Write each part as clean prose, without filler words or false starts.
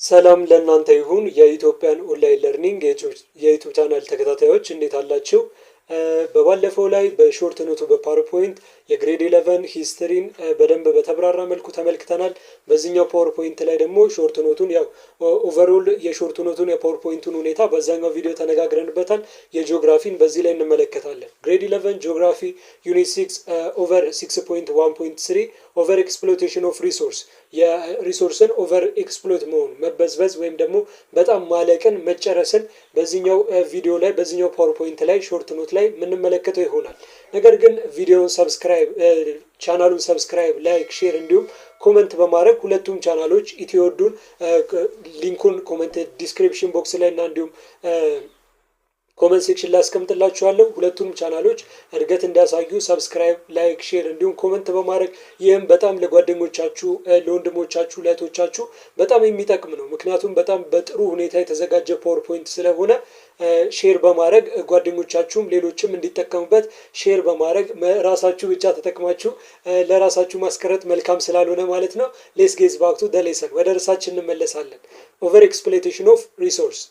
ሰላም ለእናንተ ይሁን የኢትዮጵያን ኦንላይን ለርኒንግ የዩቲዩብ ቻናል ተከታታዮች እንዴት አላችሁ? በባለፈው ላይ በሾርት ኖቱ በፓወርፖይንት የግሬድ 11 ሂስትሪን በደንብ በተብራራ መልኩ ተመልክተናል። በዚህኛው ፓወርፖይንት ላይ ደግሞ ሾርት ኖቱን ያው ኦቨርኦል የሾርት ኖቱን የፓወርፖይንቱን ሁኔታ በዛኛው ቪዲዮ ተነጋግረንበታል። የጂኦግራፊን በዚህ ላይ እንመለከታለን። ግሬድ 11 ጂኦግራፊ ዩኒት 6 ኦቨር 6.1.3 ኦቨር ኤክስፕሎይቴሽን ኦፍ ሪሶርስ የሪሶርስን ኦቨር ኤክስፕሎይት መሆን መበዝበዝ ወይም ደግሞ በጣም ማለቅን መጨረስን በዚህኛው ቪዲዮ ላይ በዚህኛው ፓወርፖይንት ላይ ሾርት ኖት ላይ የምንመለከተው ይሆናል። ነገር ግን ቪዲዮውን ሰብስክራይብ ቻናሉን ሰብስክራይብ ላይክ ሼር እንዲሁም ኮሜንት በማድረግ ሁለቱም ቻናሎች ኢትዮዱን ሊንኩን ኮሜንት ዲስክሪፕሽን ቦክስ ላይ እና እንዲሁም ኮሜንት ሴክሽን ላይ አስቀምጥላችኋለሁ። ሁለቱም ቻናሎች እድገት እንዲያሳዩ ሰብስክራይብ ላይክ ሼር እንዲሁም ኮሜንት በማድረግ ይህም በጣም ለጓደኞቻችሁ ለወንድሞቻችሁ ለእህቶቻችሁ በጣም የሚጠቅም ነው። ምክንያቱም በጣም በጥሩ ሁኔታ የተዘጋጀ ፓወርፖይንት ስለሆነ ሼር በማድረግ ጓደኞቻችሁም ሌሎችም እንዲጠቀሙበት ሼር በማድረግ ራሳችሁ ብቻ ተጠቅማችሁ ለራሳችሁ ማስቀረት መልካም ስላልሆነ ማለት ነው። ሌትስ ጌት ባክ ቱ ዘ ሌሰን ወደ ርዕሳችን እንመለሳለን። ኦቨር ኤክስፕሎይቴሽን ኦፍ ሪሶርስ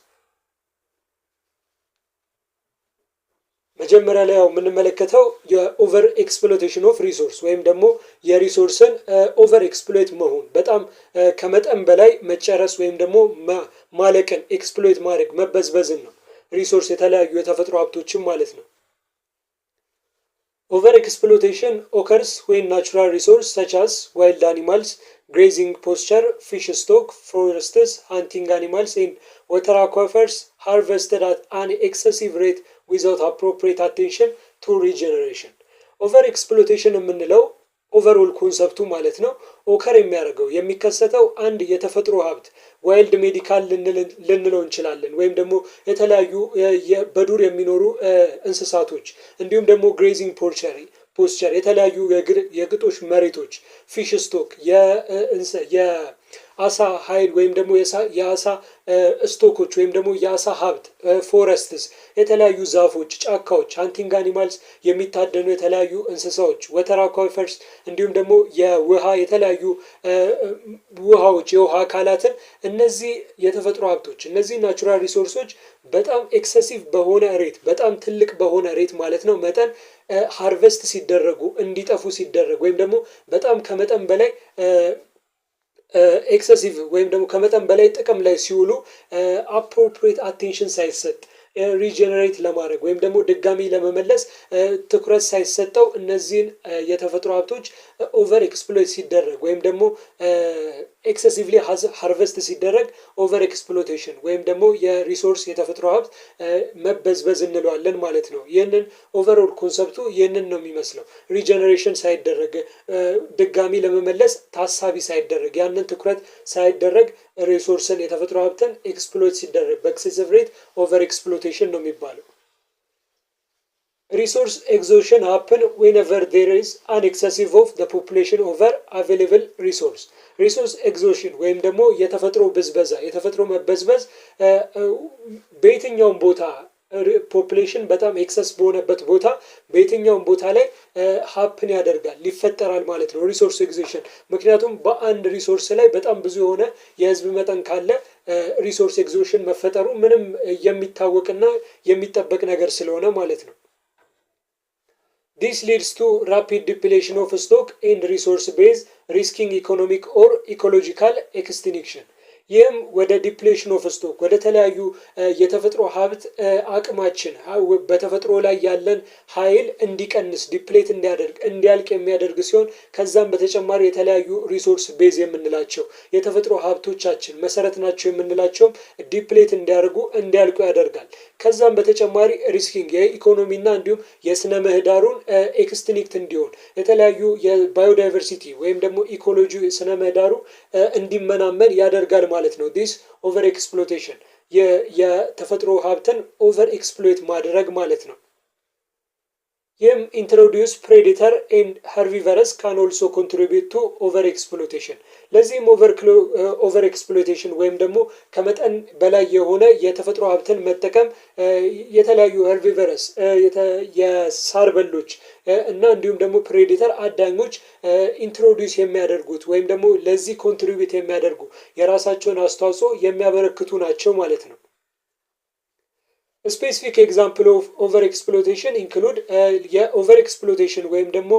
መጀመሪያ ላይ ያው የምንመለከተው የኦቨር ኤክስፕሎይቴሽን ኦፍ ሪሶርስ ወይም ደግሞ የሪሶርስን ኦቨር ኤክስፕሎይት መሆን በጣም ከመጠን በላይ መጨረስ ወይም ደግሞ ማለቅን ኤክስፕሎይት ማድረግ መበዝበዝን ነው። ሪሶርስ የተለያዩ የተፈጥሮ ሀብቶችን ማለት ነው። ኦቨር ኤክስፕሎይቴሽን ኦከርስ ዌን ናቹራል ሪሶርስ ሰች አስ ዋይልድ አኒማልስ grazing posture, fish stock, forests, hunting animals and water aquifers harvested at an excessive rate without appropriate attention to regeneration. Over exploitation የምንለው ኦቨርኦል ኮንሰፕቱ ማለት ነው። ኦከር የሚያደርገው የሚከሰተው አንድ የተፈጥሮ ሀብት ዋይልድ ሜዲካል ልንለው እንችላለን ወይም ደግሞ የተለያዩ በዱር የሚኖሩ እንስሳቶች እንዲሁም ደግሞ ግሬዚንግ ፖስቸር የተለያዩ የግጦሽ መሬቶች ፊሽ ስቶክ የአሳ ኃይል ወይም ደግሞ የአሳ ስቶኮች ወይም ደግሞ የአሳ ሀብት ፎረስትስ የተለያዩ ዛፎች ጫካዎች ሃንቲንግ አኒማልስ የሚታደኑ የተለያዩ እንስሳዎች ወተር አኳይፈርስ እንዲሁም ደግሞ የውሃ የተለያዩ ውሃዎች የውሃ አካላትን እነዚህ የተፈጥሮ ሀብቶች እነዚህ ናቹራል ሪሶርሶች በጣም ኤክሰሲቭ በሆነ ሬት በጣም ትልቅ በሆነ ሬት ማለት ነው መጠን ሃርቨስት ሲደረጉ እንዲጠፉ ሲደረግ ወይም ደግሞ በጣም ከመጠን በላይ ኤክሰሲቭ ወይም ደግሞ ከመጠን በላይ ጥቅም ላይ ሲውሉ አፕሮፕሪየት አቴንሽን ሳይሰጥ ሪጀነሬት ለማድረግ ወይም ደግሞ ድጋሚ ለመመለስ ትኩረት ሳይሰጠው እነዚህን የተፈጥሮ ሀብቶች ኦቨር ኤክስፕሎይት ሲደረግ ወይም ደግሞ ኤክሰሲቭሊ ሃርቨስት ሲደረግ ኦቨር ኤክስፕሎይቴሽን ወይም ደግሞ የሪሶርስ የተፈጥሮ ሀብት መበዝበዝ እንለዋለን ማለት ነው። ይህንን ኦቨርኦል ኮንሰፕቱ ይህንን ነው የሚመስለው። ሪጀነሬሽን ሳይደረግ ድጋሚ ለመመለስ ታሳቢ ሳይደረግ ያንን ትኩረት ሳይደረግ ሪሶርስን የተፈጥሮ ሀብትን ኤክስፕሎይት ሲደረግ በኤክሴሲቭ ሬት ኦቨር ኤክስፕሎይቴሽን ነው የሚባለው። Resource exhaustion happen whenever there is an excessive of the population over available resource. Resource exhaustion ወይም ደግሞ የተፈጥሮ ብዝበዛ የተፈጥሮ መበዝበዝ በየትኛውም ቦታ ፖፑሌሽን በጣም ኤክሰስ በሆነበት ቦታ በየትኛውም ቦታ ላይ ሀፕን ያደርጋል ሊፈጠራል ማለት ነው። ሪሶርስ ኤግዞሽን ምክንያቱም በአንድ ሪሶርስ ላይ በጣም ብዙ የሆነ የህዝብ መጠን ካለ ሪሶርስ ኤግዞሽን መፈጠሩ ምንም የሚታወቅና የሚጠበቅ ነገር ስለሆነ ማለት ነው። This leads to rapid depletion of stock and resource base, risking economic or ecological extinction. ይህም ወደ ዲፕሌሽን ኦፍ ስቶክ ወደ ተለያዩ የተፈጥሮ ሀብት አቅማችን በተፈጥሮ ላይ ያለን ኃይል እንዲቀንስ ዲፕሌት እንዲያልቅ የሚያደርግ ሲሆን ከዛም በተጨማሪ የተለያዩ ሪሶርስ ቤዝ የምንላቸው የተፈጥሮ ሀብቶቻችን መሰረት ናቸው የምንላቸውም ዲፕሌት እንዲያልቁ ያደርጋል። ከዛም በተጨማሪ ሪስኪንግ የኢኮኖሚና እንዲሁም የስነ ምህዳሩን ኤክስቲንክት እንዲሆን የተለያዩ የባዮዳይቨርሲቲ ወይም ደግሞ ኢኮሎጂ ስነ ምህዳሩ እንዲመናመን ያደርጋል ማለት ነው። ዲስ ኦቨር ኤክስፕሎይቴሽን የተፈጥሮ ሀብትን ኦቨር ኤክስፕሎይት ማድረግ ማለት ነው። ይህም ኢንትሮዲዩስ ፕሬዴተር ኤንድ ሀርቢቨረስ ካን ኦልሶ ኮንትሪቢዩት ቱ ኦቨር ኤክስፕሎቴሽን። ለዚህም ኦቨር ኤክስፕሎቴሽን ወይም ደግሞ ከመጠን በላይ የሆነ የተፈጥሮ ሀብትን መጠቀም የተለያዩ ሀርቢቨረስ የሳር በሎች እና እንዲሁም ደግሞ ፕሬዴተር አዳኞች ኢንትሮዲዩስ የሚያደርጉት ወይም ደግሞ ለዚህ ኮንትሪቢዩት የሚያደርጉ የራሳቸውን አስተዋጽኦ የሚያበረክቱ ናቸው ማለት ነው። ስፔሲፊክ ኤግዛምፕል ኦፍ ኦቨር ኤክስፕሎቴሽን ኢንክሉድ የኦቨር ኤክስፕሎቴሽን ወይም ደግሞ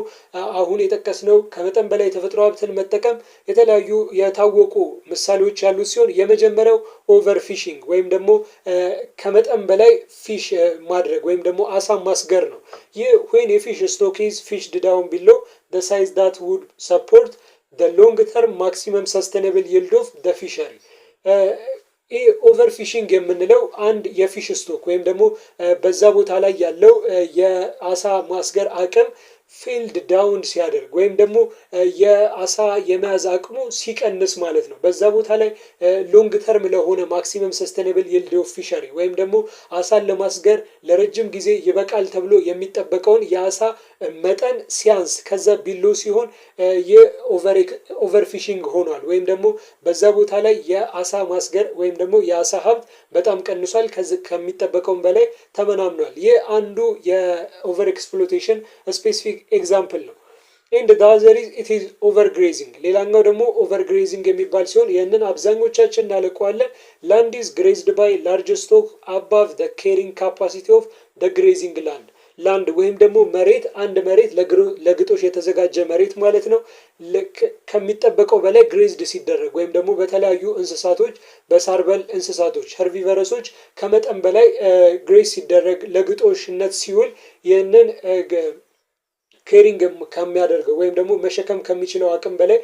አሁን የጠቀስነው ከመጠን በላይ የተፈጥሮ ሀብትን መጠቀም የተለያዩ የታወቁ ምሳሌዎች ያሉት ሲሆን የመጀመሪያው ኦቨር ፊሽንግ ወይም ደግሞ ከመጠን በላይ ፊሽ ማድረግ ወይም ደግሞ አሳ ማስገር ነው። ይህ when a fish stock is fished down below the size that would support the long term maximum sustainable yield of the fishery ኦቨር ፊሽንግ የምንለው አንድ የፊሽ ስቶክ ወይም ደግሞ በዛ ቦታ ላይ ያለው የአሳ ማስገር አቅም ፊልድ ዳውን ሲያደርግ ወይም ደግሞ የአሳ የመያዝ አቅሙ ሲቀንስ ማለት ነው። በዛ ቦታ ላይ ሎንግ ተርም ለሆነ ማክሲመም ሰስቴኔብል ይልድ ኦፍ ፊሸሪ ወይም ደግሞ አሳን ለማስገር ለረጅም ጊዜ ይበቃል ተብሎ የሚጠበቀውን የአሳ መጠን ሲያንስ ከዛ ቢሎ ሲሆን የኦቨር ፊሽንግ ሆኗል ወይም ደግሞ በዛ ቦታ ላይ የአሳ ማስገር ወይም ደግሞ የአሳ ሀብት በጣም ቀንሷል፣ ከሚጠበቀውን በላይ ተመናምኗል። ይህ አንዱ የኦቨር ኤክስፕሎቴሽን ስፔሲፊክ ኤግዛምፕል ነው። ኤንድ ዳዘር ኢት ኢዝ ኦቨር ግሬዚንግ። ሌላኛው ደግሞ ኦቨር ግሬዚንግ የሚባል ሲሆን ይህንን አብዛኞቻችን እናለቀዋለን። ላንድ ኢዝ ግሬዝድ ባይ ላርጅ ስቶክ አባቭ ደ ኬሪንግ ካፓሲቲ ኦፍ ደ ግሬዚንግ ላንድ ወይም ደግሞ መሬት አንድ መሬት ለግጦሽ የተዘጋጀ መሬት ማለት ነው ከሚጠበቀው በላይ ግሬዝድ ሲደረግ ወይም ደግሞ በተለያዩ እንስሳቶች በሳርበል እንስሳቶች ሀርቢቨረሶች ከመጠን በላይ ግሬዝ ሲደረግ ለግጦሽነት ሲውል ይህንን ኬሪንግ ከሚያደርገው ወይም ደግሞ መሸከም ከሚችለው አቅም በላይ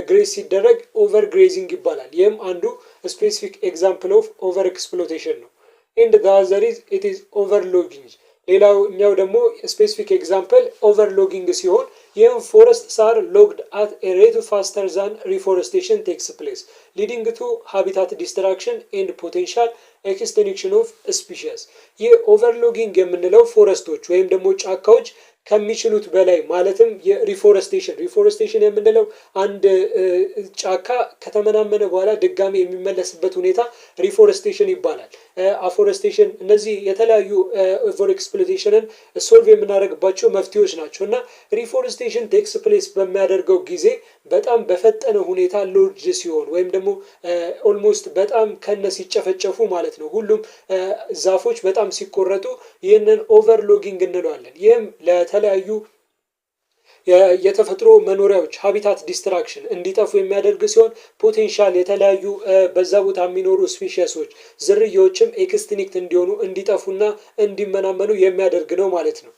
ግሬዝ ሲደረግ ኦቨር ግሬዚንግ ይባላል። ይህም አንዱ ስፔሲፊክ ኤግዛምፕል ኦፍ ኦቨር ኤክስፕሎቴሽን ነው። ኤንድ ዘ አዘር ኢዝ ኢት ኢዝ ኦቨርሎጊንግ። ሌላኛው ደግሞ ስፔሲፊክ ኤግዛምፕል ኦቨርሎጊንግ ሲሆን ይህም ፎረስትስ አር ሎግድ አት ኤ ሬት ፋስተር ዛን ሪፎረስቴሽን ቴክስ ፕሌስ ሊዲንግ ቱ ሃቢታት ዲስትራክሽን ኤንድ ፖቴንሻል ኤክስቲንክሽን ኦፍ ስፒሺስ። ይህ ኦቨርሎጊንግ የምንለው ፎረስቶች ወይም ደግሞ ጫካዎች ከሚችሉት በላይ ማለትም ሪፎረስቴሽን የምንለው አንድ ጫካ ከተመናመነ በኋላ ድጋሚ የሚመለስበት ሁኔታ ሪፎረስቴሽን ይባላል። አፎረስቴሽን፣ እነዚህ የተለያዩ ኦቨር ኤክስፕሎቴሽንን ሶልቭ የምናደርግባቸው መፍትሄዎች ናቸው እና ሪፎረስቴሽን ቴክስ ፕሌስ በሚያደርገው ጊዜ በጣም በፈጠነ ሁኔታ ሎጅ ሲሆን ወይም ደግሞ ኦልሞስት በጣም ከነ ሲጨፈጨፉ ማለት ነው ሁሉም ዛፎች በጣም ሲቆረጡ ይህንን ኦቨርሎጊንግ እንለዋለን። ይህም ለተለያዩ የተፈጥሮ መኖሪያዎች ሃቢታት ዲስትራክሽን እንዲጠፉ የሚያደርግ ሲሆን ፖቴንሻል የተለያዩ በዛ ቦታ የሚኖሩ ስፒሺሶች ዝርያዎችም ኤክስቲንክት እንዲሆኑ እንዲጠፉና እንዲመናመኑ የሚያደርግ ነው ማለት ነው።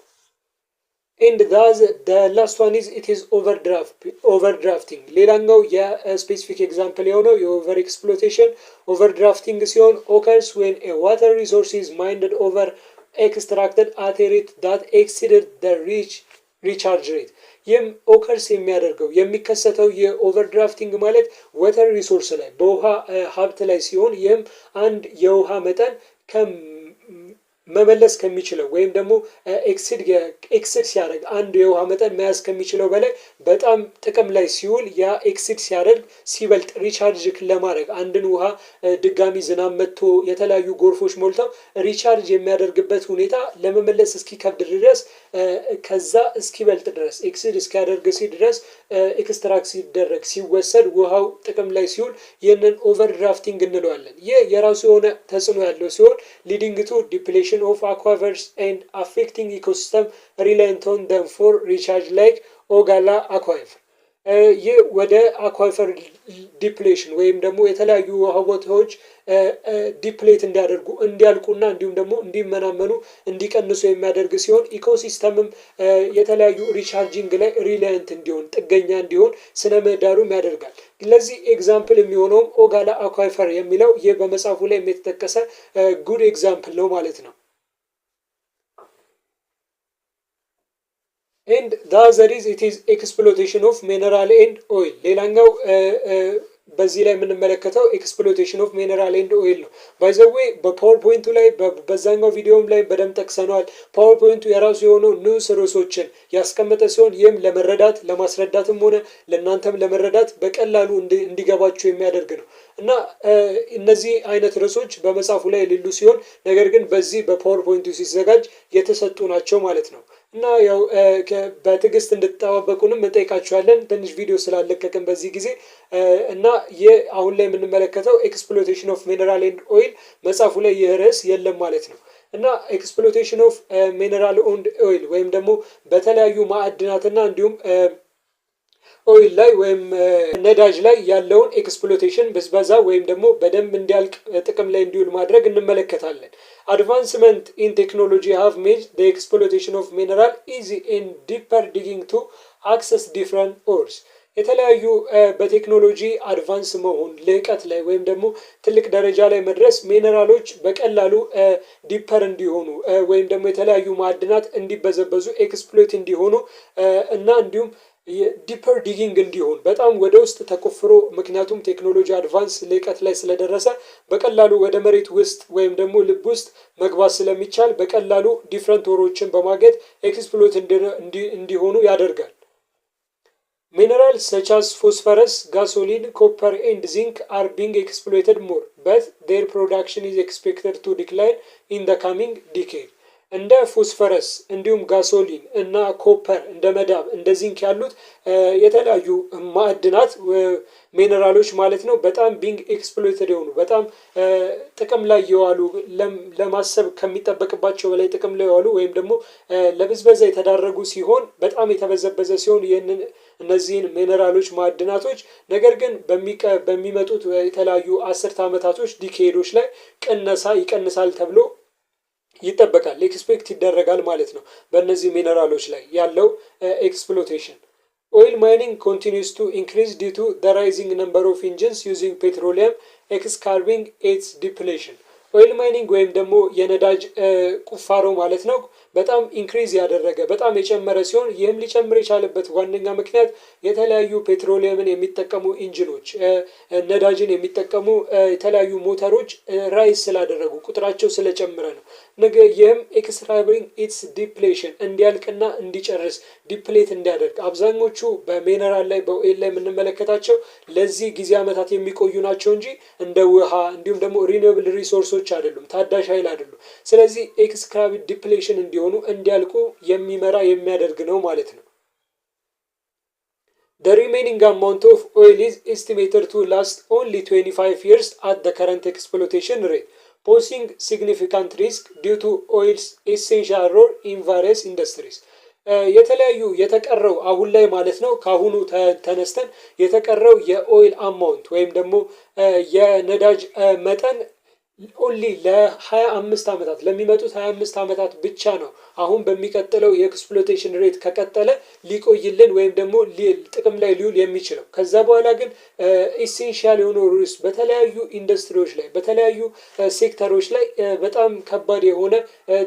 ኤንድ the last one is it is overdrafting። ሌላኛው የስፔሲፊክ ኤግዛምፕል የሆነው የኦቨር ኤክስፕሎቴሽን ኦቨርድራፍቲንግ ሲሆን occurs when a water resource is mined over extracted at a rate that exceeded the recharge rate። ይህም ኦከርስ የሚያደርገው የሚከሰተው የኦቨርድራፍቲንግ ማለት ወተር ሪሶርስ ላይ በውሃ ሀብት ላይ ሲሆን ይህም አንድ የውሃ መጠን መመለስ ከሚችለው ወይም ደግሞ ኤክሲድ ሲያደርግ አንድ የውሃ መጠን መያዝ ከሚችለው በላይ በጣም ጥቅም ላይ ሲውል ያ ኤክሲድ ሲያደርግ ሲበልጥ ሪቻርጅ ለማድረግ አንድን ውሃ ድጋሚ ዝናብ መጥቶ የተለያዩ ጎርፎች ሞልተው ሪቻርጅ የሚያደርግበት ሁኔታ ለመመለስ እስኪከብድ ድረስ ከዛ እስኪበልጥ ድረስ ኤክሲድ እስኪያደርግ ድረስ ኤክስትራክት ሲደረግ ሲወሰድ ውሃው ጥቅም ላይ ሲውል ይህንን ኦቨርድራፍቲንግ እንለዋለን። ይህ የራሱ የሆነ ተጽዕኖ ያለው ሲሆን ሊዲንግ ቱ ዲፕሌሽን of aquifers and affecting ecosystem reliant on them for recharge like ኦጋላ አኳይፈር። ይህ ወደ አኳይፈር ዲፕሌሽን ወይም ደግሞ የተለያዩ ውሃ ቦታዎች ዲፕሌት እንዲያደርጉ እንዲያልቁና እንዲሁም ደግሞ እንዲመናመኑ እንዲቀንሱ የሚያደርግ ሲሆን ኢኮሲስተምም የተለያዩ ሪቻርጂንግ ላይ ሪላይንት እንዲሆን ጥገኛ እንዲሆን ስነ ምህዳሩም ያደርጋል። ለዚህ ኤግዛምፕል የሚሆነውም ኦጋላ አኳይፈር የሚለው ይህ በመጽሐፉ ላይ የተጠቀሰ ጉድ ኤግዛምፕል ነው ማለት ነው። and the other is it is exploitation of mineral and oil። ሌላኛው በዚህ ላይ የምንመለከተው ኤክስፕሎይቴሽን ኦፍ ሚነራል ኤንድ ኦይል ነው። ባይ ዘ ዌይ በፓወርፖይንቱ ላይ በዛኛው ቪዲዮም ላይ በደንብ ጠቅሰነዋል። ፓወርፖይንቱ የራሱ የሆኑ ንዑስ ርዕሶችን ያስቀመጠ ሲሆን ይህም ለመረዳት ለማስረዳትም ሆነ ለእናንተም ለመረዳት በቀላሉ እንዲገባችሁ የሚያደርግ ነው እና እነዚህ አይነት ርዕሶች በመጽሐፉ ላይ የሌሉ ሲሆን ነገር ግን በዚህ በፓወርፖይንቱ ሲዘጋጅ የተሰጡ ናቸው ማለት ነው። እና ያው በትዕግስት እንድትጠባበቁንም እንጠይቃችኋለን ትንሽ ቪዲዮ ስላለቀቅን በዚህ ጊዜ እና አሁን ላይ የምንመለከተው ኤክስፕሎይቴሽን ኦፍ ሚነራል ኤንድ ኦይል መጽሐፉ ላይ ይህ ርዕስ የለም ማለት ነው። እና ኤክስፕሎይቴሽን ኦፍ ሚነራል ኤንድ ኦይል ወይም ደግሞ በተለያዩ ማዕድናትና እንዲሁም ኦይል ላይ ወይም ነዳጅ ላይ ያለውን ኤክስፕሎይቴሽን ብዝበዛ ወይም ደግሞ በደንብ እንዲያልቅ ጥቅም ላይ እንዲውል ማድረግ እንመለከታለን። Advancement in technology have made the exploitation of mineral easy and deeper digging to access different ores. የተለያዩ በቴክኖሎጂ አድቫንስ መሆን ልዕቀት ላይ ወይም ደግሞ ትልቅ ደረጃ ላይ መድረስ ሚነራሎች በቀላሉ ዲፐር እንዲሆኑ ወይም ደግሞ የተለያዩ ማዕድናት እንዲበዘበዙ ኤክስፕሎይት እንዲሆኑ እና እንዲሁም ዲፐር ዲጊንግ እንዲሆን በጣም ወደ ውስጥ ተቆፍሮ ምክንያቱም ቴክኖሎጂ አድቫንስ ልዕቀት ላይ ስለደረሰ በቀላሉ ወደ መሬት ውስጥ ወይም ደግሞ ልብ ውስጥ መግባት ስለሚቻል በቀላሉ ዲፍረንት ኦሮችን በማግኘት ኤክስፕሎይት እንዲሆኑ ያደርጋል። Minerals such as phosphorus, gasoline, copper and zinc are being exploited more, but their production is expected to decline in the coming decade. እንደ ፎስፈረስ እንዲሁም ጋሶሊን እና ኮፐር እንደ መዳብ እንደ ዚንክ ያሉት የተለያዩ ማዕድናት ሚነራሎች ማለት ነው በጣም ቢንግ ኤክስፕሎይትድ የሆኑ በጣም ጥቅም ላይ የዋሉ ለማሰብ ከሚጠበቅባቸው በላይ ጥቅም ላይ የዋሉ ወይም ደግሞ ለብዝበዛ የተዳረጉ ሲሆን በጣም የተበዘበዘ ሲሆን እነዚህን ሚነራሎች ማዕድናቶች ነገር ግን በሚመጡት የተለያዩ 10 ዓመታቶች ዲኬዶች ላይ ይቀንሳል ተብሎ ይጠበቃል ኤክስፔክት ይደረጋል ማለት ነው። በእነዚህ ሚነራሎች ላይ ያለው ኤክስፕሎይቴሽን oil mining continues to increase due to the rising number of engines using petroleum excavating its depletion. ኦይል ማይኒንግ ወይም ደግሞ የነዳጅ ቁፋሮ ማለት ነው በጣም ኢንክሪዝ ያደረገ በጣም የጨመረ ሲሆን ይህም ሊጨምር የቻለበት ዋነኛ ምክንያት የተለያዩ ፔትሮሊየምን የሚጠቀሙ ኢንጂኖች ነዳጅን የሚጠቀሙ የተለያዩ ሞተሮች ራይዝ ስላደረጉ ቁጥራቸው ስለጨመረ ነው። ይህም ኤክስትራክቲንግ ኢትስ ዲፕሌሽን እንዲያልቅና እንዲጨርስ ዲፕሌት እንዲያደርግ አብዛኞቹ በሚነራል ላይ በኦይል ላይ የምንመለከታቸው ለዚህ ጊዜ ዓመታት የሚቆዩ ናቸው እንጂ እንደ ውሃ እንዲሁም ደግሞ ሪኒዌብል ሪሶርሶች አይደሉም ታዳሽ ኃይል አይደሉም። ስለዚህ ኤክስትራክቲቭ ዲፕሌሽን እንዲሆኑ እንዲያልቁ የሚያደርግ ነው ማለት ነው። The remaining amount of oil is estimated to last only 25 years at the current exploitation rate, posing significant risk due to oil's essential role in various industries. የተለያዩ የተቀረው አሁን ላይ ማለት ነው ካሁኑ ተነስተን የተቀረው የኦይል አማውንት ወይም ደግሞ የነዳጅ መጠን ኦንሊ ለ25 ዓመታት ለሚመጡት 25 ዓመታት ብቻ ነው። አሁን በሚቀጥለው የኤክስፕሎይቴሽን ሬት ከቀጠለ ሊቆይልን ወይም ደግሞ ጥቅም ላይ ሊውል የሚችለው ከዛ በኋላ ግን ኢሴንሻል የሆኑ ሪስክ በተለያዩ ኢንዱስትሪዎች ላይ በተለያዩ ሴክተሮች ላይ በጣም ከባድ የሆነ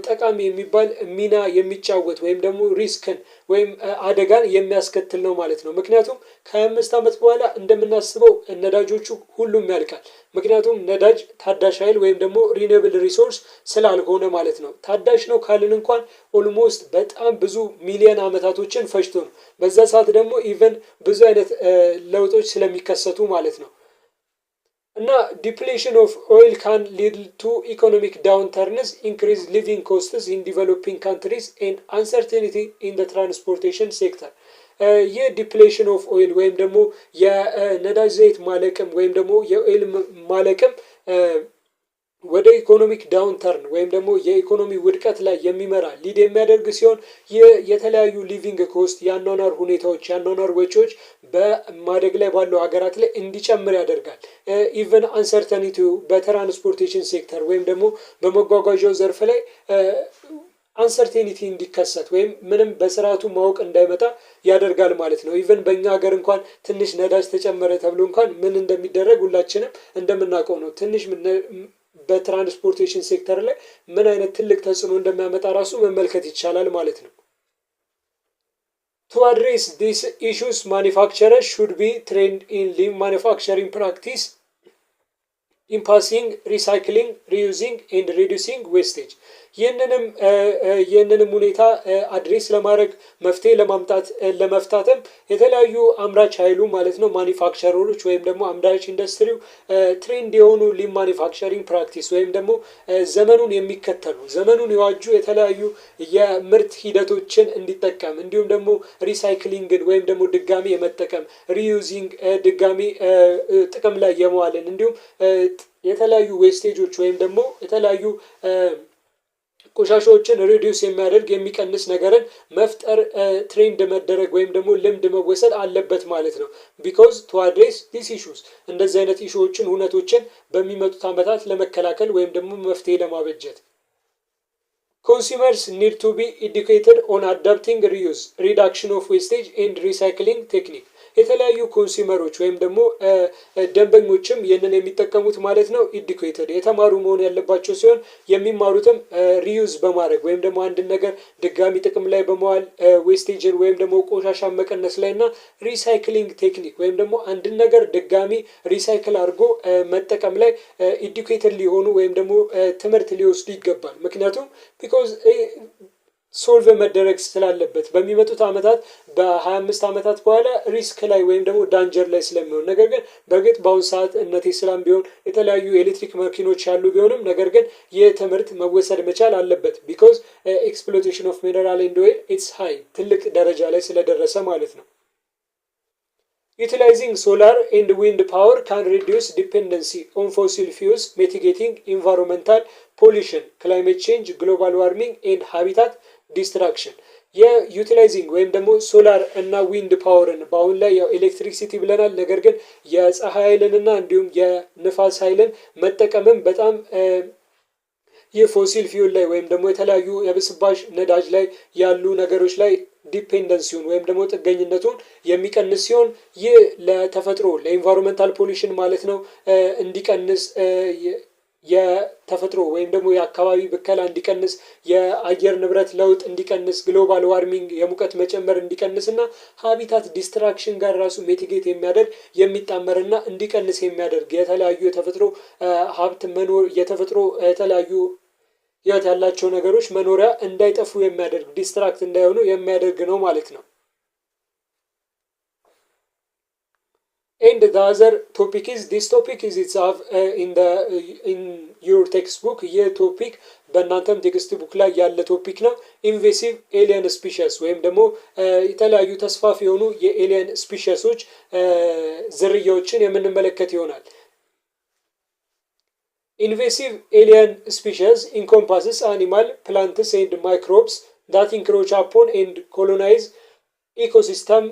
ጠቃሚ የሚባል ሚና የሚጫወት ወይም ደግሞ ሪስክን ወይም አደጋን የሚያስከትል ነው ማለት ነው። ምክንያቱም ከ25 ዓመት በኋላ እንደምናስበው ነዳጆቹ ሁሉም ያልቃል። ምክንያቱም ነዳጅ ታዳሽ ኃይል ወይም ደግሞ ሪኒዌብል ሪሶርስ ስላልሆነ ማለት ነው። ታዳሽ ነው ካልን እንኳን ኦልሞስት በጣም ብዙ ሚሊዮን ዓመታቶችን ፈጅቶ ነው። በዛ ሰዓት ደግሞ ኢቨን ብዙ አይነት ለውጦች ስለሚከሰቱ ማለት ነው። እና ዲፕሌሽን ኦፍ ኦይል ካን ሊድ ቱ ኢኮኖሚክ ዳውንተርንስ ኢንክሪዝ ሊቪንግ ኮስትስ ኢን ዲቨሎፒንግ ካንትሪስ ኤንድ አንሰርቴኒቲ ኢን ዘ ትራንስፖርቴሽን ሴክተር። ይህ ዲፕሌሽን ኦፍ ኦይል ወይም ደግሞ የነዳጅ ዘይት ማለቅም ወይም ደግሞ የኦይል ማለቅም ወደ ኢኮኖሚክ ዳውንተርን ወይም ደግሞ የኢኮኖሚ ውድቀት ላይ የሚመራ ሊድ የሚያደርግ ሲሆን የተለያዩ ሊቪንግ ኮስት የአኗኗር ሁኔታዎች የአኗኗር ወጪዎች በማደግ ላይ ባሉ ሀገራት ላይ እንዲጨምር ያደርጋል። ኢቨን አንሰርተኒቲው በትራንስፖርቴሽን ሴክተር ወይም ደግሞ በመጓጓዣው ዘርፍ ላይ አንሰርቴኒቲ እንዲከሰት ወይም ምንም በስርዓቱ ማወቅ እንዳይመጣ ያደርጋል ማለት ነው። ኢቨን በእኛ ሀገር እንኳን ትንሽ ነዳጅ ተጨመረ ተብሎ እንኳን ምን እንደሚደረግ ሁላችንም እንደምናውቀው ነው። ትንሽ በትራንስፖርቴሽን ሴክተር ላይ ምን አይነት ትልቅ ተጽዕኖ እንደሚያመጣ ራሱ መመልከት ይቻላል ማለት ነው። To address these issues, manufacturers should be trained in lean manufacturing practice, in passing, recycling, reusing, and reducing wastage. ይህንንም ሁኔታ አድሬስ ለማድረግ መፍትሄ ለመፍታትም የተለያዩ አምራች ኃይሉ ማለት ነው ማኒፋክቸረሮች ወይም ደግሞ አምራች ኢንዱስትሪው ትሬንድ የሆኑ ሊን ማኒፋክቸሪንግ ፕራክቲስ ወይም ደግሞ ዘመኑን የሚከተሉ ዘመኑን የዋጁ የተለያዩ የምርት ሂደቶችን እንዲጠቀም እንዲሁም ደግሞ ሪሳይክሊንግን ወይም ደግሞ ድጋሚ የመጠቀም ሪዩዚንግ ድጋሚ ጥቅም ላይ የመዋልን እንዲሁም የተለያዩ ዌስቴጆች ወይም ደግሞ የተለያዩ ቆሻሻዎችን ሪዲዩስ የሚያደርግ የሚቀንስ ነገርን መፍጠር ትሬንድ መደረግ ወይም ደግሞ ልምድ መወሰድ አለበት ማለት ነው because to address these issues እንደዚህ አይነት ኢሹዎችን ሁነቶችን በሚመጡት አመታት ለመከላከል ወይም ደግሞ መፍትሄ ለማበጀት consumers need to be educated on adapting reuse reduction of wastage and recycling technique የተለያዩ ኮንሱመሮች ወይም ደግሞ ደንበኞችም ይህንን የሚጠቀሙት ማለት ነው ኢዱኬትድ የተማሩ መሆን ያለባቸው ሲሆን የሚማሩትም ሪዩዝ በማድረግ ወይም ደግሞ አንድ ነገር ድጋሚ ጥቅም ላይ በመዋል ዌስቴጅን ወይም ደግሞ ቆሻሻ መቀነስ ላይና ሪሳይክሊንግ ቴክኒክ ወይም ደግሞ አንድ ነገር ድጋሚ ሪሳይክል አድርጎ መጠቀም ላይ ኢዱኬትድ ሊሆኑ ወይም ደግሞ ትምህርት ሊወስዱ ይገባል ምክንያቱም because ሶልቭ መደረግ ስላለበት በሚመጡት አመታት በ25 አመታት በኋላ ሪስክ ላይ ወይም ደግሞ ዳንጀር ላይ ስለሚሆን ነገር ግን በግጥ ባውን ሰዓት እነቴ ስላም ቢሆን የተለያዩ ኤሌክትሪክ መኪኖች ያሉ ቢሆንም ነገር ግን የትምህርት መወሰድ መቻል አለበት because exploitation of mineral and oil it's high ትልቅ ደረጃ ላይ ስለደረሰ ማለት ነው Utilizing solar and wind power can reduce dependency on fossil fuels, mitigating environmental pollution, climate change, global warming, and habitat destruction. የዩቲላይዚንግ ወይም ደግሞ ሶላር እና ዊንድ ፓወርን በአሁን ላይ ያው ኤሌክትሪሲቲ ብለናል ነገር ግን የፀሐይ ኃይልንና እንዲሁም የንፋስ ኃይልን መጠቀምም በጣም የፎሲል ፊውል ላይ ወይም ደግሞ የተለያዩ የብስባሽ ነዳጅ ላይ ያሉ ነገሮች ላይ ዲፔንደንሲውን ወይም ደግሞ ጥገኝነቱን የሚቀንስ ሲሆን ይህ ለተፈጥሮ ለኢንቫይሮንመንታል ፖሊሽን ማለት ነው እንዲቀንስ የተፈጥሮ ወይም ደግሞ የአካባቢ ብከላ እንዲቀንስ የአየር ንብረት ለውጥ እንዲቀንስ ግሎባል ዋርሚንግ የሙቀት መጨመር እንዲቀንስና ሃቢታት ዲስትራክሽን ጋር ራሱ ሚቲጌት የሚያደርግ የሚጣመርና እንዲቀንስ የሚያደርግ የተለያዩ የተፈጥሮ ሀብት መኖር የተፈጥሮ የተለያዩ ያት ያላቸው ነገሮች መኖሪያ እንዳይጠፉ የሚያደርግ ዲስትራክት እንዳይሆኑ የሚያደርግ ነው ማለት ነው And the other topic is this topic is itself in your textbook ये topic በእናንተም ቴክስት ቡክ ላይ ያለ ቶፒክ ነው ኢንቬሲቭ ኤሊየን ስፒሺስ ወይም ደግሞ የተለያዩ ተስፋፊ የሆኑ የኤሊየን ስፒሺሶች ዝርያዎችን የምንመለከት ይሆናል Invasive alien species encompasses animal, plants and microbes that encroach upon and colonize ecosystem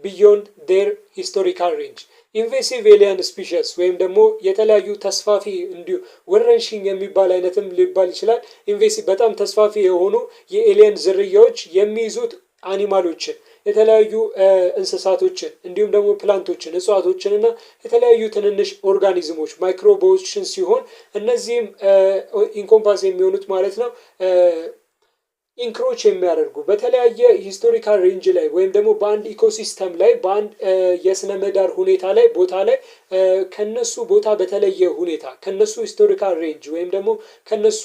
beyond their historical range. Invasive alien species ወይም ደግሞ የተለያዩ ተስፋፊ እንዲሁ ወረርሽኝ የሚባል አይነትም ሊባል ይችላል ኢንቬሲቭ በጣም ተስፋፊ የሆኑ የኤሊየን ዝርያዎች የሚይዙት አኒማሎችን የተለያዩ እንስሳቶችን እንዲሁም ደግሞ ፕላንቶችን እጽዋቶችን እና የተለያዩ ትንንሽ ኦርጋኒዝሞች ማይክሮቦችን ሲሆን እነዚህም ኢንኮምፓስ የሚሆኑት ማለት ነው ኢንክሮች የሚያደርጉ በተለያየ ሂስቶሪካል ሬንጅ ላይ ወይም ደግሞ በአንድ ኢኮሲስተም ላይ በአንድ የስነ ምህዳር ሁኔታ ላይ ቦታ ላይ ከነሱ ቦታ በተለየ ሁኔታ ከነሱ ሂስቶሪካል ሬንጅ ወይም ደግሞ ከነሱ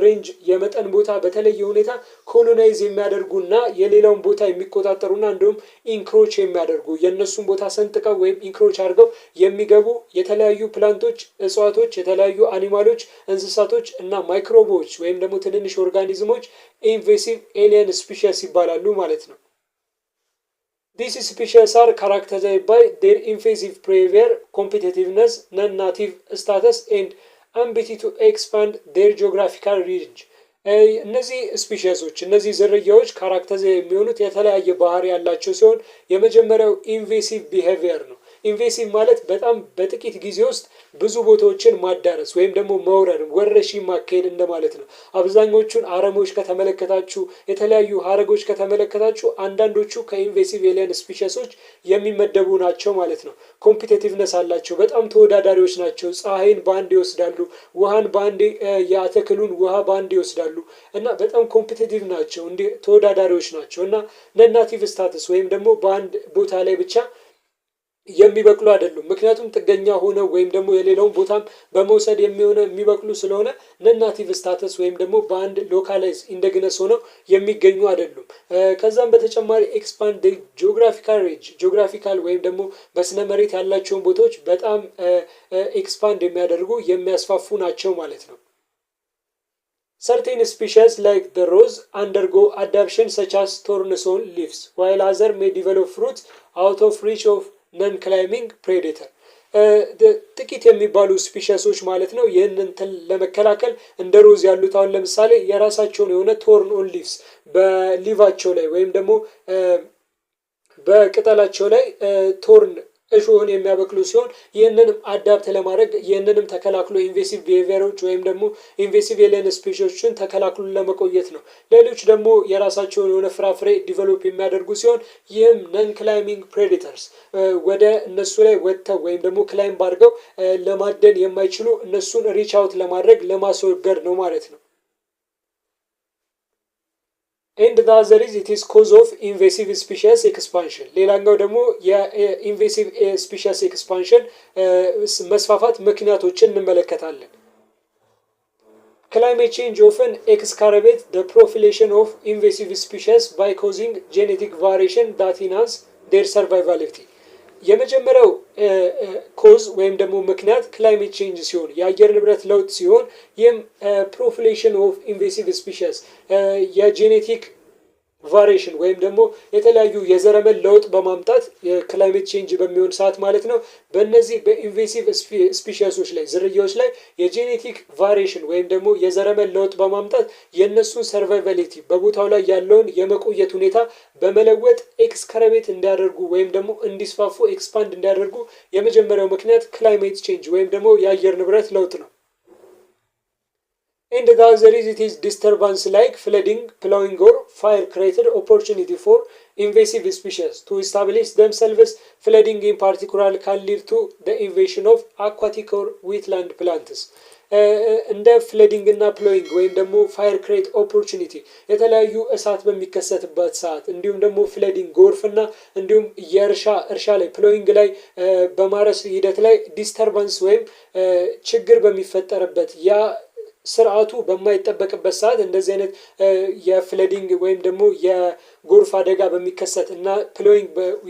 ሬንጅ የመጠን ቦታ በተለየ ሁኔታ ኮሎናይዝ የሚያደርጉና የሌላውን ቦታ የሚቆጣጠሩና እንዲሁም ኢንክሮች የሚያደርጉ የነሱን ቦታ ሰንጥቀው ወይም ኢንክሮች አድርገው የሚገቡ የተለያዩ ፕላንቶች እጽዋቶች የተለያዩ አኒማሎች እንስሳቶች እና ማይክሮቦች ወይም ደግሞ ትንንሽ ኦርጋኒዝሞች invasive alien species ይባላሉ ማለት ነው These species are characterized by their invasive behavior, competitiveness, non-native status and ability to expand their geographical range. እነዚህ ስፒሺሶች እነዚህ ዝርያዎች ካራክተር የሚሆኑት የተለያየ ባህሪ ያላቸው ሲሆን የመጀመሪያው ኢንቬሲቭ ቢሄቪየር ነው ኢንቬሲቭ ማለት በጣም በጥቂት ጊዜ ውስጥ ብዙ ቦታዎችን ማዳረስ ወይም ደግሞ መውረር ወረርሽኝ ማካሄድ እንደማለት ነው። አብዛኞቹን አረሞች ከተመለከታችሁ የተለያዩ ሀረጎች ከተመለከታችሁ አንዳንዶቹ ከኢንቬሲቭ ኤሊየን ስፒሺሶች የሚመደቡ ናቸው ማለት ነው። ኮምፒቲቲቭነስ አላቸው። በጣም ተወዳዳሪዎች ናቸው። ፀሐይን በአንድ ይወስዳሉ። ውሃን በአንድ የአተክሉን ውሃ በአንድ ይወስዳሉ እና በጣም ኮምፒቲቲቭ ናቸው። እንዲህ ተወዳዳሪዎች ናቸው እና ነናቲቭ ስታተስ ወይም ደግሞ በአንድ ቦታ ላይ ብቻ የሚበቅሉ አይደሉም። ምክንያቱም ጥገኛ ሆነው ወይም ደግሞ የሌላውን ቦታም በመውሰድ የሚበቅሉ ስለሆነ ነናቲቭ ስታተስ ወይም ደግሞ በአንድ ሎካላይዝ ኢንደግነስ ሆነው የሚገኙ አይደሉም። ከዛም በተጨማሪ ኤክስፓንድ ጂኦግራፊካል ሬንጅ ጂኦግራፊካል ወይም ደግሞ በስነ መሬት ያላቸውን ቦታዎች በጣም ኤክስፓንድ የሚያደርጉ የሚያስፋፉ ናቸው ማለት ነው። Certain species like the rose undergo adaptation such as thorns on leaves, while others may develop fruits out of reach of non-climbing predator. ጥቂት የሚባሉ ስፒሺሶች ማለት ነው ይህንን ለመከላከል እንደ ሮዝ ያሉት አሁን ለምሳሌ የራሳቸውን የሆነ ቶርን ኦን ሊቭስ በሊቫቸው ላይ ወይም ደግሞ በቅጠላቸው ላይ ቶርን እሾህን የሚያበቅሉ ሲሆን ይህንንም አዳፕት ለማድረግ ይህንንም ተከላክሎ ኢንቬሲቭ ቢሄቪየሮች ወይም ደግሞ ኢንቬሲቭ ኤሊየን ስፒሺሶችን ተከላክሎ ለመቆየት ነው። ሌሎች ደግሞ የራሳቸውን የሆነ ፍራፍሬ ዲቨሎፕ የሚያደርጉ ሲሆን ይህም ነን ክላይሚንግ ፕሬዲተርስ ወደ እነሱ ላይ ወጥተው ወይም ደግሞ ክላይምብ አድርገው ለማደን የማይችሉ እነሱን ሪች አውት ለማድረግ ለማስወገድ ነው ማለት ነው። and the other is it is cause of invasive species expansion ሌላኛው ደግሞ የኢንቬሲቭ ስፒሺስ ኤክስፓንሽን መስፋፋት ምክንያቶችን እንመለከታለን። Climate change often exacerbates the proliferation of invasive species by causing genetic variation that enhance their survivability. የመጀመሪያው ኮዝ ወይም ደግሞ ምክንያት ክላይሜት ቼንጅ ሲሆን የአየር ንብረት ለውጥ ሲሆን ይህም ፕሮፊሌሽን ኦፍ ኢንቬሲቭ ስፒሺስ የጄኔቲክ ቫሪዬሽን ወይም ደግሞ የተለያዩ የዘረመል ለውጥ በማምጣት የክላይሜት ቼንጅ በሚሆን ሰዓት ማለት ነው በእነዚህ በኢንቬሲቭ ስፒሺሶች ላይ ዝርያዎች ላይ የጄኔቲክ ቫሪዬሽን ወይም ደግሞ የዘረመል ለውጥ በማምጣት የነሱን ሰርቫይቫሊቲ በቦታው ላይ ያለውን የመቆየት ሁኔታ በመለወጥ ኤክስከረቤት እንዲያደርጉ ወይም ደግሞ እንዲስፋፉ ኤክስፓንድ እንዲያደርጉ የመጀመሪያው ምክንያት ክላይሜት ቼንጅ ወይም ደግሞ የአየር ንብረት ለውጥ ነው። And the other is it is disturbance like flooding, plowing or fire created opportunity for invasive species to establish themselves. Flooding in particular can lead to the invasion of aquatic or wetland plants. እንደ ፍለዲንግ እና ፕሎዊንግ ወይም ደግሞ ፋየር ክሬት ኦፖርቹኒቲ የተለያዩ እሳት በሚከሰትበት ሰዓት እንዲሁም ደግሞ ፍለዲንግ ጎርፍና እንዲሁም እርሻ ላይ ፕሎዊንግ ላይ በማረስ ሂደት ላይ ዲስተርባንስ ወይም ችግር በሚፈጠርበት ያ ስርዓቱ በማይጠበቅበት ሰዓት እንደዚህ አይነት የፍለዲንግ ወይም ደግሞ የጎርፍ አደጋ በሚከሰት እና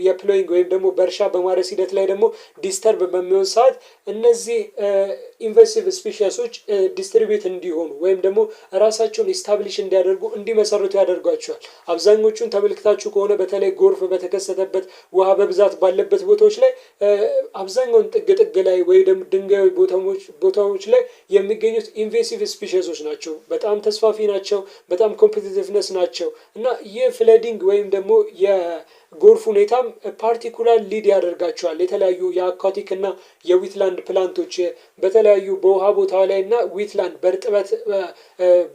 የፕሎዊንግ ወይም ደግሞ በእርሻ በማረስ ሂደት ላይ ደግሞ ዲስተርብ በሚሆን ሰዓት እነዚህ ኢንቬሲቭ ስፒሺሶች ዲስትሪቢዩት እንዲሆኑ ወይም ደግሞ ራሳቸውን ኢስታብሊሽ እንዲያደርጉ እንዲመሰርቱ ያደርጓቸዋል። አብዛኞቹን ተመልክታችሁ ከሆነ በተለይ ጎርፍ በተከሰተበት ውሃ በብዛት ባለበት ቦታዎች ላይ አብዛኛውን ጥግ ላይ ወይ ደግሞ ድንጋይ ቦታዎች ላይ የሚገኙት ኢንቬሲቭ ስፒሺሶች ናቸው። በጣም ተስፋፊ ናቸው። በጣም ኮምፒቲቲቭነስ ናቸው እና ይህ ፍለዲንግ ወይም ደግሞ የጎርፍ ሁኔታም ፓርቲኩላር ሊድ ያደርጋቸዋል። የተለያዩ የአኳቲክ እና የዊትላንድ ፕላንቶች በተለያዩ በውሃ ቦታ ላይ እና ዊትላንድ በእርጥበት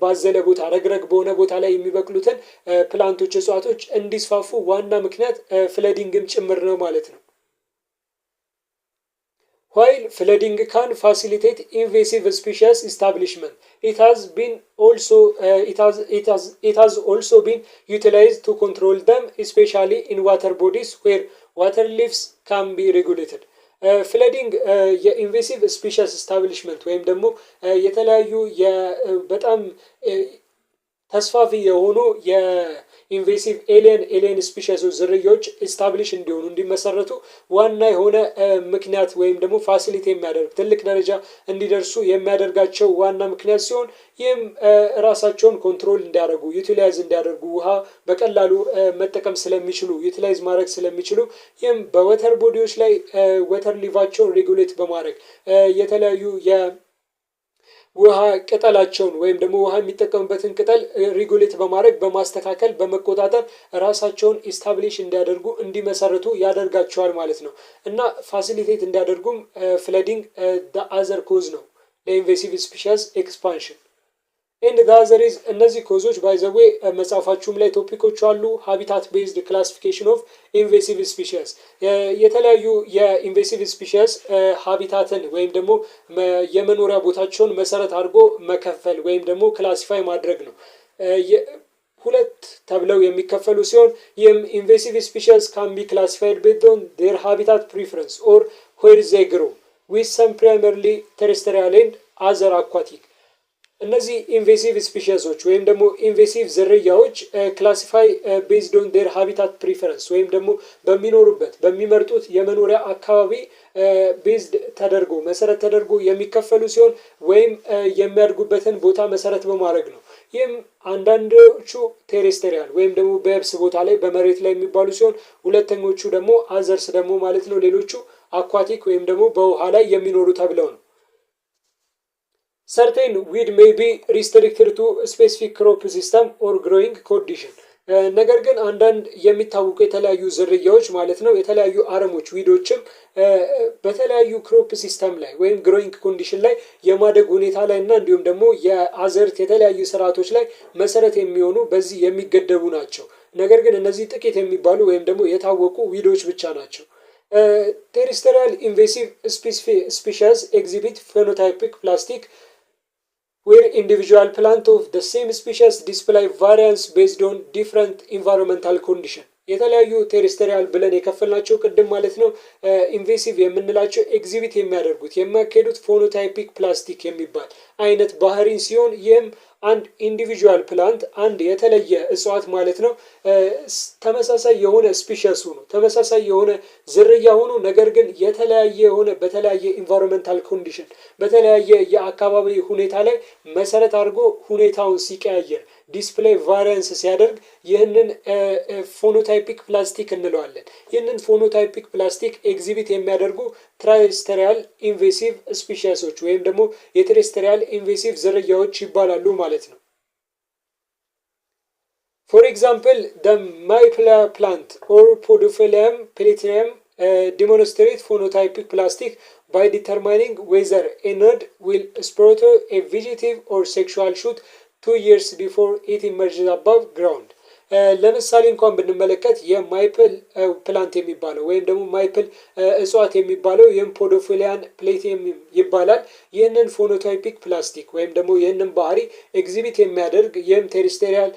ባዘለ ቦታ ረግረግ በሆነ ቦታ ላይ የሚበቅሉትን ፕላንቶች እጽዋቶች እንዲስፋፉ ዋና ምክንያት ፍለዲንግም ጭምር ነው ማለት ነው። While flooding can facilitate invasive species establishment, it has also been utilized to control them, especially in water bodies where water levels can be regulated. ፍለዲንግ የኢንቬሲቭ ስፒሺስ ስታብሊሽመንት ወይም ደግሞ የተለያዩ በጣም ተስፋፊ የሆኑ የኢንቬሲቭ ኤሊየን ስፒሺሶች ዝርያዎች ኢስታብሊሽ እንዲሆኑ እንዲመሰረቱ ዋና የሆነ ምክንያት ወይም ደግሞ ፋሲሊቲ የሚያደርግ ትልቅ ደረጃ እንዲደርሱ የሚያደርጋቸው ዋና ምክንያት ሲሆን ይህም ራሳቸውን ኮንትሮል እንዲያደርጉ ዩቲላይዝ እንዲያደርጉ ውሃ በቀላሉ መጠቀም ስለሚችሉ ዩቲላይዝ ማድረግ ስለሚችሉ ይህም በወተር ቦዲዎች ላይ ወተር ሊቫቸውን ሬጉሌት በማድረግ የተለያዩ ውሃ ቅጠላቸውን ወይም ደግሞ ውሃ የሚጠቀሙበትን ቅጠል ሪጉሌት በማድረግ በማስተካከል በመቆጣጠር ራሳቸውን ኢስታብሊሽ እንዲያደርጉ እንዲመሰርቱ ያደርጋቸዋል ማለት ነው። እና ፋሲሊቴት እንዲያደርጉም ፍለዲንግ the other cause ነው ለኢንቬሲቭ ስፒሺስ ኤክስፓንሽን ኤንድ the other is እነዚህ ኮዞች ባይ ዘ ዌይ መጽሐፋችሁም ላይ ቶፒኮች አሉ። ሃቢታት ቤዝድ ክላሲፊኬሽን ኦፍ ኢንቬሲቭ ስፒሺስ የተለያዩ የኢንቬሲቭ ስፒሺስ ሃቢታትን ወይም ደግሞ የመኖሪያ ቦታቸውን መሰረት አድርጎ መከፈል ወይም ደግሞ ክላሲፋይ ማድረግ ነው። ሁለት ተብለው የሚከፈሉ ሲሆን ይህም ኢንቬሲቭ ስፒሺስ ካን ቢ ክላሲፋይድ ቤዝድ ኦን ዴር ሃቢታት ፕሪፈረንስ ኦር ዌር ዜይ ግሮ ዊዝ ሰም ፕራይመሪሊ ቴሬስትሪያል ኤንድ አዘር አኳቲክ። እነዚህ ኢንቬሲቭ ስፒሺሶች ወይም ደግሞ ኢንቬሲቭ ዝርያዎች ክላሲፋይ ቤዝድ ኦን ዴር ሃቢታት ፕሪፈረንስ ወይም ደግሞ በሚኖሩበት በሚመርጡት የመኖሪያ አካባቢ ቤዝድ ተደርጎ መሰረት ተደርጎ የሚከፈሉ ሲሆን ወይም የሚያድጉበትን ቦታ መሰረት በማድረግ ነው። ይህም አንዳንዶቹ ቴሬስትሪያል ወይም ደግሞ በየብስ ቦታ ላይ በመሬት ላይ የሚባሉ ሲሆን ሁለተኞቹ ደግሞ አዘርስ ደግሞ ማለት ነው ሌሎቹ አኳቲክ ወይም ደግሞ በውሃ ላይ የሚኖሩ ተብለው ነው። certain weed may be restricted to specific crop system or growing condition ነገር ግን አንዳንድ የሚታወቁ የተለያዩ ዝርያዎች ማለት ነው የተለያዩ አረሞች ዊዶችም በተለያዩ ክሮፕ ሲስተም ላይ ወይም ግሮዊንግ ኮንዲሽን ላይ የማደግ ሁኔታ ላይ እና እንዲሁም ደግሞ የአዘርት የተለያዩ ስርዓቶች ላይ መሰረት የሚሆኑ በዚህ የሚገደቡ ናቸው። ነገር ግን እነዚህ ጥቂት የሚባሉ ወይም ደግሞ የታወቁ ዊዶች ብቻ ናቸው። ቴሬስትሪያል ኢንቬሲቭ ስፒሺስ ኤግዚቢት ፌኖታይፒክ ፕላስቲክ where individual plant of the same species display variance based on different environmental condition የተለያዩ ቴሬስትሪያል ብለን የከፈልናቸው ቅድም ማለት ነው ኢንቬሲቭ የምንላቸው ኤግዚቢት የሚያደርጉት የሚያካሂዱት ፎኖታይፒክ ፕላስቲክ የሚባል አይነት ባህሪ ሲሆን ይህም አንድ ኢንዲቪጁዋል ፕላንት አንድ የተለየ እጽዋት ማለት ነው ተመሳሳይ የሆነ ስፒሺስ ሆኖ ተመሳሳይ የሆነ ዝርያ ሆኖ ነገር ግን የተለያየ የሆነ በተለያየ ኢንቫይሮንመንታል ኮንዲሽን በተለያየ የአካባቢ ሁኔታ ላይ መሰረት አድርጎ ሁኔታውን ሲቀያየር ዲስፕሌይ ቫሪያንስ ሲያደርግ ይህንን ፎኖታይፒክ ፕላስቲክ እንለዋለን። ይህንን ፎኖታይፒክ ፕላስቲክ ኤግዚቢት የሚያደርጉ ቴሬስትሪያል ኢንቬሲቭ ስፒሺሶች ወይም ደግሞ የቴሬስትሪያል ኢንቬሲቭ ዝርያዎች ይባላሉ ማለት ነው። ፎር ኤግዛምፕል the maple plant or Podophyllum pelletium demonstrate phonotypic plastic by determining whether a node will sprout a vegetative or sexual shoot 2 years before it emerges above ground. ለምሳሌ እንኳን ብንመለከት የማይፕል ፕላንት የሚባለው ወይም ደግሞ ማይፕል እጽዋት የሚባለው ይህም ፖዶፊሊያን ፕሌቲየም ይባላል። ይህንን ፎኖታይፒክ ፕላስቲክ ወይም ደግሞ ይህንን ባህሪ ኤግዚቢት የሚያደርግ ይህም ቴሬስትሪያል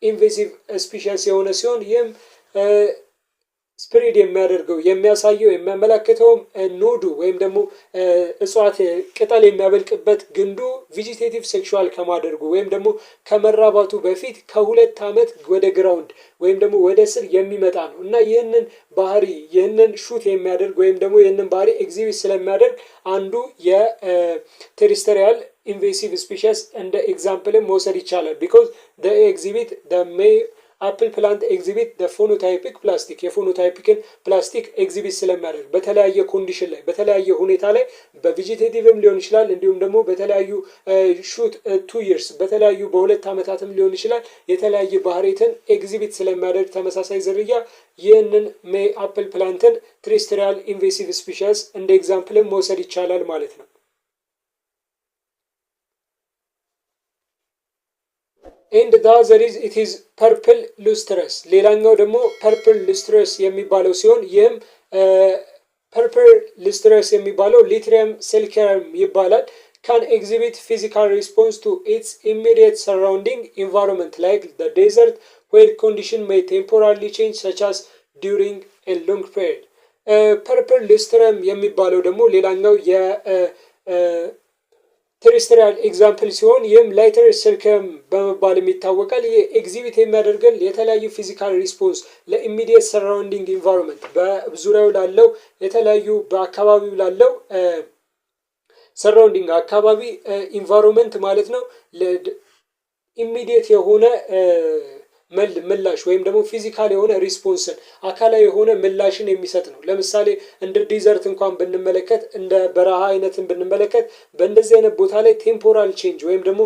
ኢንቬሲቭ ስፒሺስ የሆነ ሲሆን ይህም ስፕሪድ የሚያደርገው የሚያሳየው የሚያመለክተውም ኖዱ ወይም ደግሞ እጽዋት ቅጠል የሚያበልቅበት ግንዱ ቬጂቴቲቭ ሴክሹዋል ከማደርጉ ወይም ደግሞ ከመራባቱ በፊት ከሁለት ዓመት ወደ ግራውንድ ወይም ደግሞ ወደ ስር የሚመጣ ነው እና ይህንን ባህሪ ይህንን ሹት የሚያደርግ ወይም ደግሞ ይህንን ባህሪ ኤግዚቢት ስለሚያደርግ አንዱ የቴሬስትሪያል ኢንቬሲቭ ስፒሺስ እንደ ኤግዛምፕልም መውሰድ ይቻላል። ቢኮዝ the exhibit the may አፕል ፕላንት ኤግዚቢት ፎኖታይፒክ ፕላስቲክ የፎኖታይፒክን ፕላስቲክ ኤግዚቢት ስለሚያደርግ በተለያየ ኮንዲሽን ላይ በተለያየ ሁኔታ ላይ በቬጂቴቲቭም ሊሆን ይችላል እንዲሁም ደግሞ በተለያዩ ሹት 2 years በተለያዩ በሁለት ዓመታትም ሊሆን ይችላል የተለያየ ባህሪትን ኤግዚቢት ስለሚያደርግ ተመሳሳይ ዝርያ ይህንን ሜይ አፕል ፕላንትን ቴሬስትሪያል ኢንቬሲቭ ስፒሺስ እንደ ኤግዛምፕልም መውሰድ ይቻላል ማለት ነው። and the other is it is purple lustrous ሌላኛው ደግሞ purple lustrous የሚባለው ሲሆን ይህም purple lustrous የሚባለው ሊትሪየም ሴልኬረም ይባላል። can exhibit physical response to its immediate surrounding environment like the desert where condition may temporarily change such as during a long period. purple lustrous የሚባለው ደግሞ ሌላኛው ቴሬስትሪያል ኤግዛምፕል ሲሆን ይህም ላይተር ሴልከም በመባል የሚታወቃል። ይህ ኤግዚቢት የሚያደርገን የተለያዩ ፊዚካል ሪስፖንስ ለኢሚዲየት ሰራውንዲንግ ኢንቫይሮንመንት በዙሪያው ላለው የተለያዩ በአካባቢው ላለው ሰራውንዲንግ አካባቢ ኢንቫይሮንመንት ማለት ነው ኢሚዲየት የሆነ ምላሽ ወይም ደግሞ ፊዚካል የሆነ ሪስፖንስን አካላዊ የሆነ ምላሽን የሚሰጥ ነው። ለምሳሌ እንደ ዲዘርት እንኳን ብንመለከት እንደ በረሃ አይነትን ብንመለከት በእንደዚህ አይነት ቦታ ላይ ቴምፖራል ቼንጅ ወይም ደግሞ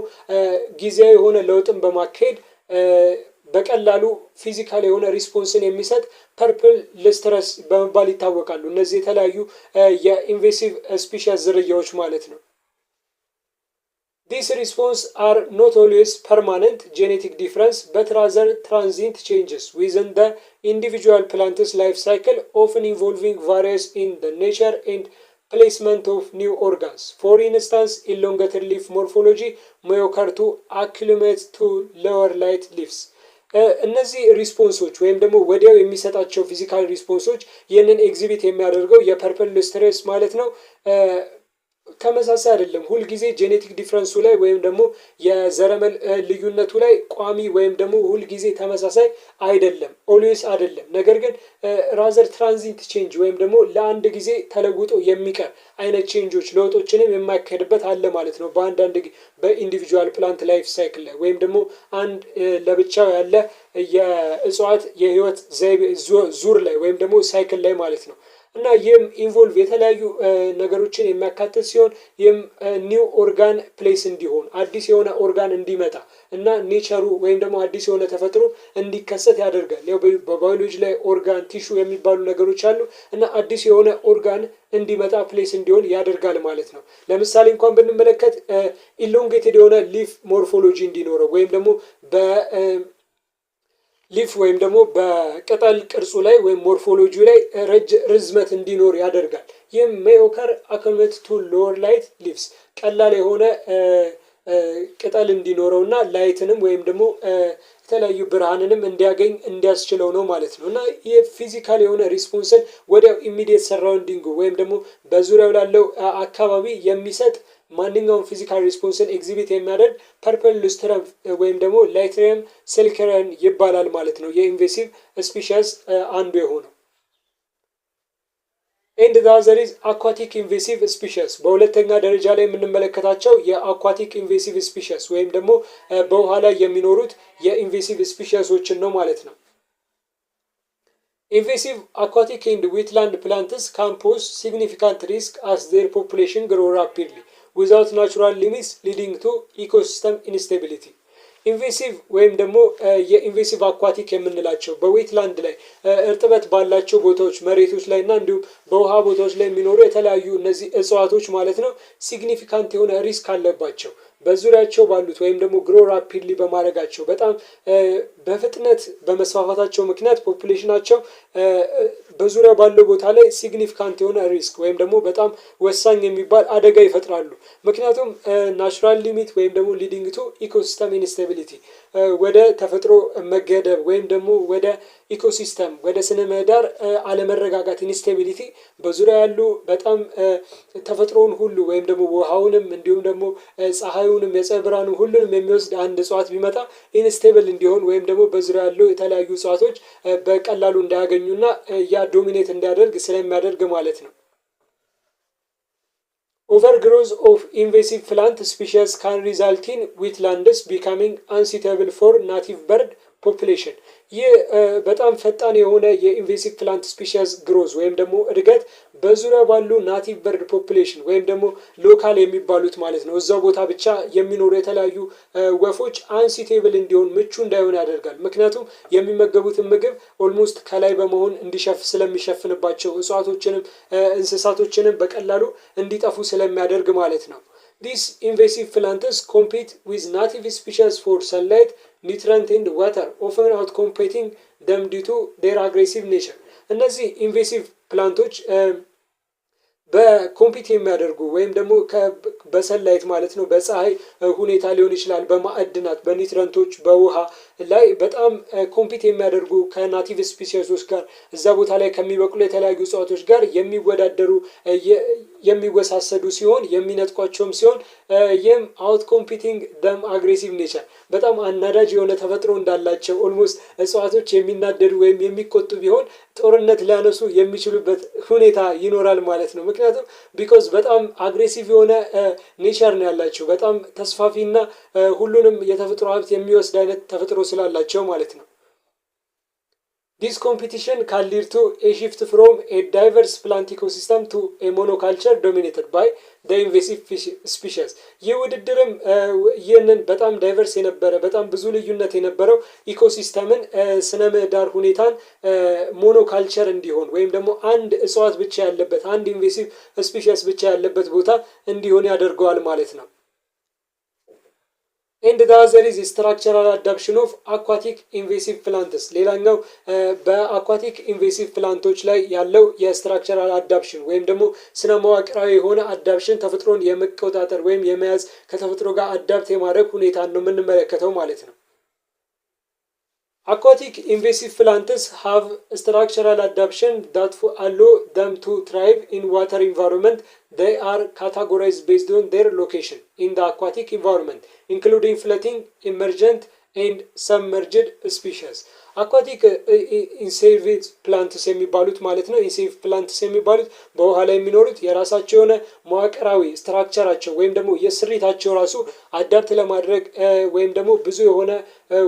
ጊዜያዊ የሆነ ለውጥን በማካሄድ በቀላሉ ፊዚካል የሆነ ሪስፖንስን የሚሰጥ ፐርፕል ልስትረስ በመባል ይታወቃሉ። እነዚህ የተለያዩ የኢንቬሲቭ ስፒሺስ ዝርያዎች ማለት ነው። These responses are not always permanent genetic difference but rather transient changes within the individual plant's life cycle, often involving various in the nature and placement of new organs. For instance, elongated leaf morphology may occur to acclimate to lower light leaves. እነዚህ ሪስፖንሶች ወይም ደግሞ ወዲያው የሚሰጣቸው ፊዚካል ሪስፖንሶች ይህንን ኤግዚቢት የሚያደርገው የፐርፕል ልስትረስ ማለት ነው ተመሳሳይ አይደለም። ሁል ጊዜ ጄኔቲክ ዲፍረንሱ ላይ ወይም ደግሞ የዘረመል ልዩነቱ ላይ ቋሚ ወይም ደግሞ ሁል ጊዜ ተመሳሳይ አይደለም፣ ኦልዌስ አይደለም። ነገር ግን ራዘር ትራንዚት ቼንጅ ወይም ደግሞ ለአንድ ጊዜ ተለውጦ የሚቀር አይነት ቼንጆች ለውጦችንም የማይካሄድበት አለ ማለት ነው በአንዳንድ በኢንዲቪጁዋል ፕላንት ላይፍ ሳይክል ላይ ወይም ደግሞ አንድ ለብቻው ያለ የእጽዋት የህይወት ዘይቤ ዙር ላይ ወይም ደግሞ ሳይክል ላይ ማለት ነው። እና ይህም ኢንቮልቭ የተለያዩ ነገሮችን የሚያካትት ሲሆን ይህም ኒው ኦርጋን ፕሌስ እንዲሆን አዲስ የሆነ ኦርጋን እንዲመጣ እና ኔቸሩ ወይም ደግሞ አዲስ የሆነ ተፈጥሮ እንዲከሰት ያደርጋል። ያው በባዮሎጂ ላይ ኦርጋን ቲሹ የሚባሉ ነገሮች አሉ እና አዲስ የሆነ ኦርጋን እንዲመጣ ፕሌስ እንዲሆን ያደርጋል ማለት ነው። ለምሳሌ እንኳን ብንመለከት ኢሎንጌትድ የሆነ ሊፍ ሞርፎሎጂ እንዲኖረው ወይም ደግሞ ሊፍ ወይም ደግሞ በቅጠል ቅርጹ ላይ ወይም ሞርፎሎጂ ላይ ርዝመት እንዲኖር ያደርጋል። ይህም may occur acclimate to lower light leaves ቀላል የሆነ ቅጠል እንዲኖረውና ላይትንም ወይም ደግሞ የተለያዩ ብርሃንንም እንዲያገኝ እንዲያስችለው ነው ማለት ነው። እና የፊዚካል የሆነ ሪስፖንስን ወዲያው ኢሚዲየት ሰራውንዲንጉ ወይም ደግሞ በዙሪያው ላለው አካባቢ የሚሰጥ ማንኛውም ፊዚካል ሪስፖንስን ኤግዚቢት የሚያደርግ ፐርፕል ሉስትረም ወይም ደግሞ ላይትሪየም ሴልከረን ይባላል ማለት ነው። የኢንቬሲቭ ስፒሺስ አንዱ የሆነው ኤንድ ዛዘር ኢዝ አኳቲክ ኢንቬሲቭ ስፒሺስ በሁለተኛ ደረጃ ላይ የምንመለከታቸው የአኳቲክ ኢንቬሲቭ ስፒሺስ ወይም ደግሞ በውሃ ላይ የሚኖሩት የኢንቬሲቭ ስፒሺሶችን ነው ማለት ነው። Invasive aquatic and wetland plants can pose significant risk as their population grow rapidly without natural limits, leading to ecosystem instability. ኢንቬሲቭ ወይም ደግሞ የኢንቬሲቭ አኳቲክ የምንላቸው በዌትላንድ ላይ እርጥበት ባላቸው ቦታዎች መሬቶች ላይ እና እንዲሁም በውሃ ቦታዎች ላይ የሚኖሩ የተለያዩ እነዚህ እጽዋቶች ማለት ነው ሲግኒፊካንት የሆነ ሪስክ አለባቸው። በዙሪያቸው ባሉት ወይም ደግሞ ግሮ ራፒድሊ በማድረጋቸው በጣም በፍጥነት በመስፋፋታቸው ምክንያት ፖፑሌሽናቸው በዙሪያው ባለው ቦታ ላይ ሲግኒፊካንት የሆነ ሪስክ ወይም ደግሞ በጣም ወሳኝ የሚባል አደጋ ይፈጥራሉ። ምክንያቱም ናቹራል ሊሚት ወይም ደግሞ ሊዲንግ ቱ ኢኮሲስተም ኢንስታቢሊቲ ወደ ተፈጥሮ መገደብ ወይም ደግሞ ወደ ኢኮሲስተም ወደ ስነ ምህዳር አለመረጋጋት ኢንስታቢሊቲ በዙሪያ ያሉ በጣም ተፈጥሮውን ሁሉ ወይም ደግሞ ውሃውንም እንዲሁም ደግሞ ፀሐዩንም የፀሐይ ብርሃኑ ሁሉንም የሚወስድ አንድ እጽዋት ቢመጣ ኢንስቴብል እንዲሆን ወይም ደግሞ በዙሪያ ያለው የተለያዩ እጽዋቶች በቀላሉ እንዳያገኙና ያ ዶሚኔት እንዲያደርግ ስለሚያደርግ ማለት ነው። Overgrowth of invasive plant species can result in wetlands becoming unsuitable for native bird population. ይህ በጣም ፈጣን የሆነ የኢንቬሲቭ ፕላንት ስፒሺስ ግሮዝ ወይም ደግሞ እድገት በዙሪያ ባሉ ናቲቭ በርድ ፖፑሌሽን ወይም ደግሞ ሎካል የሚባሉት ማለት ነው እዛው ቦታ ብቻ የሚኖሩ የተለያዩ ወፎች አንሲቴብል እንዲሆን ምቹ እንዳይሆን ያደርጋል። ምክንያቱም የሚመገቡትን ምግብ ኦልሞስት ከላይ በመሆን ስለሚሸፍንባቸው እጽዋቶችንም እንስሳቶችንም በቀላሉ እንዲጠፉ ስለሚያደርግ ማለት ነው። These invasive plants compete with native species for sunlight, nutrient and water, often outcompeting them due to their aggressive nature. እነዚህ ኢንቬሲቭ ፕላንቶች በኮምፒት የሚያደርጉ ወይም ደግሞ በሰንላይት ማለት ነው በፀሐይ ሁኔታ ሊሆን ይችላል በማዕድናት በኒትረንቶች በውሃ ላይ በጣም ኮምፒት የሚያደርጉ ከናቲቭ ስፒሺሶች ጋር እዛ ቦታ ላይ ከሚበቅሉ የተለያዩ እጽዋቶች ጋር የሚወዳደሩ የሚወሳሰዱ ሲሆን የሚነጥቋቸውም ሲሆን ይህም አውት ኮምፒቲንግ ደም አግሬሲቭ ኔቸር በጣም አናዳጅ የሆነ ተፈጥሮ እንዳላቸው ኦልሞስት እጽዋቶች የሚናደዱ ወይም የሚቆጡ ቢሆን ጦርነት ሊያነሱ የሚችሉበት ሁኔታ ይኖራል ማለት ነው። ምክንያቱም ቢኮዝ በጣም አግሬሲቭ የሆነ ኔቸር ነው ያላቸው በጣም ተስፋፊና ሁሉንም የተፈጥሮ ሀብት የሚወስድ አይነት ተፈጥሮ ስላላቸው ማለት ነው። This competition can lead to a shift from a diverse plant ecosystem to a monoculture dominated by the invasive species. ይህ ውድድርም ይህንን በጣም ዳይቨርስ የነበረ በጣም ብዙ ልዩነት የነበረው ኢኮሲስተምን ስነ ምህዳር ሁኔታን ሞኖካልቸር እንዲሆን ወይም ደግሞ አንድ እጽዋት ብቻ ያለበት አንድ ኢንቬሲቭ ስፒሺስ ብቻ ያለበት ቦታ እንዲሆን ያደርገዋል ማለት ነው። and the other is structural adaptation of aquatic invasive plants ሌላኛው በአኳቲክ ኢንቬሲቭ ፕላንቶች ላይ ያለው የስትራክቸራል አዳፕሽን ወይም ደግሞ ስነ መዋቅራዊ የሆነ አዳፕሽን ተፈጥሮን የመቆጣጠር ወይም የመያዝ ከተፈጥሮ ጋር አዳፕት የማድረግ ሁኔታ ነው የምንመለከተው ማለት ነው። Aquatic invasive plants have structural adaptation that allow them to thrive in water environment. They are categorized based on their location in the aquatic environment, including floating, emergent, and submerged species. አኳቲክ ኢንሴቭ ፕላንትስ የሚባሉት ማለት ነው። ኢንሴቭ ፕላንትስ የሚባሉት በውሃ ላይ የሚኖሩት የራሳቸው የሆነ መዋቅራዊ ስትራክቸራቸው ወይም ደግሞ የስሪታቸው ራሱ አዳፕት ለማድረግ ወይም ደግሞ ብዙ የሆነ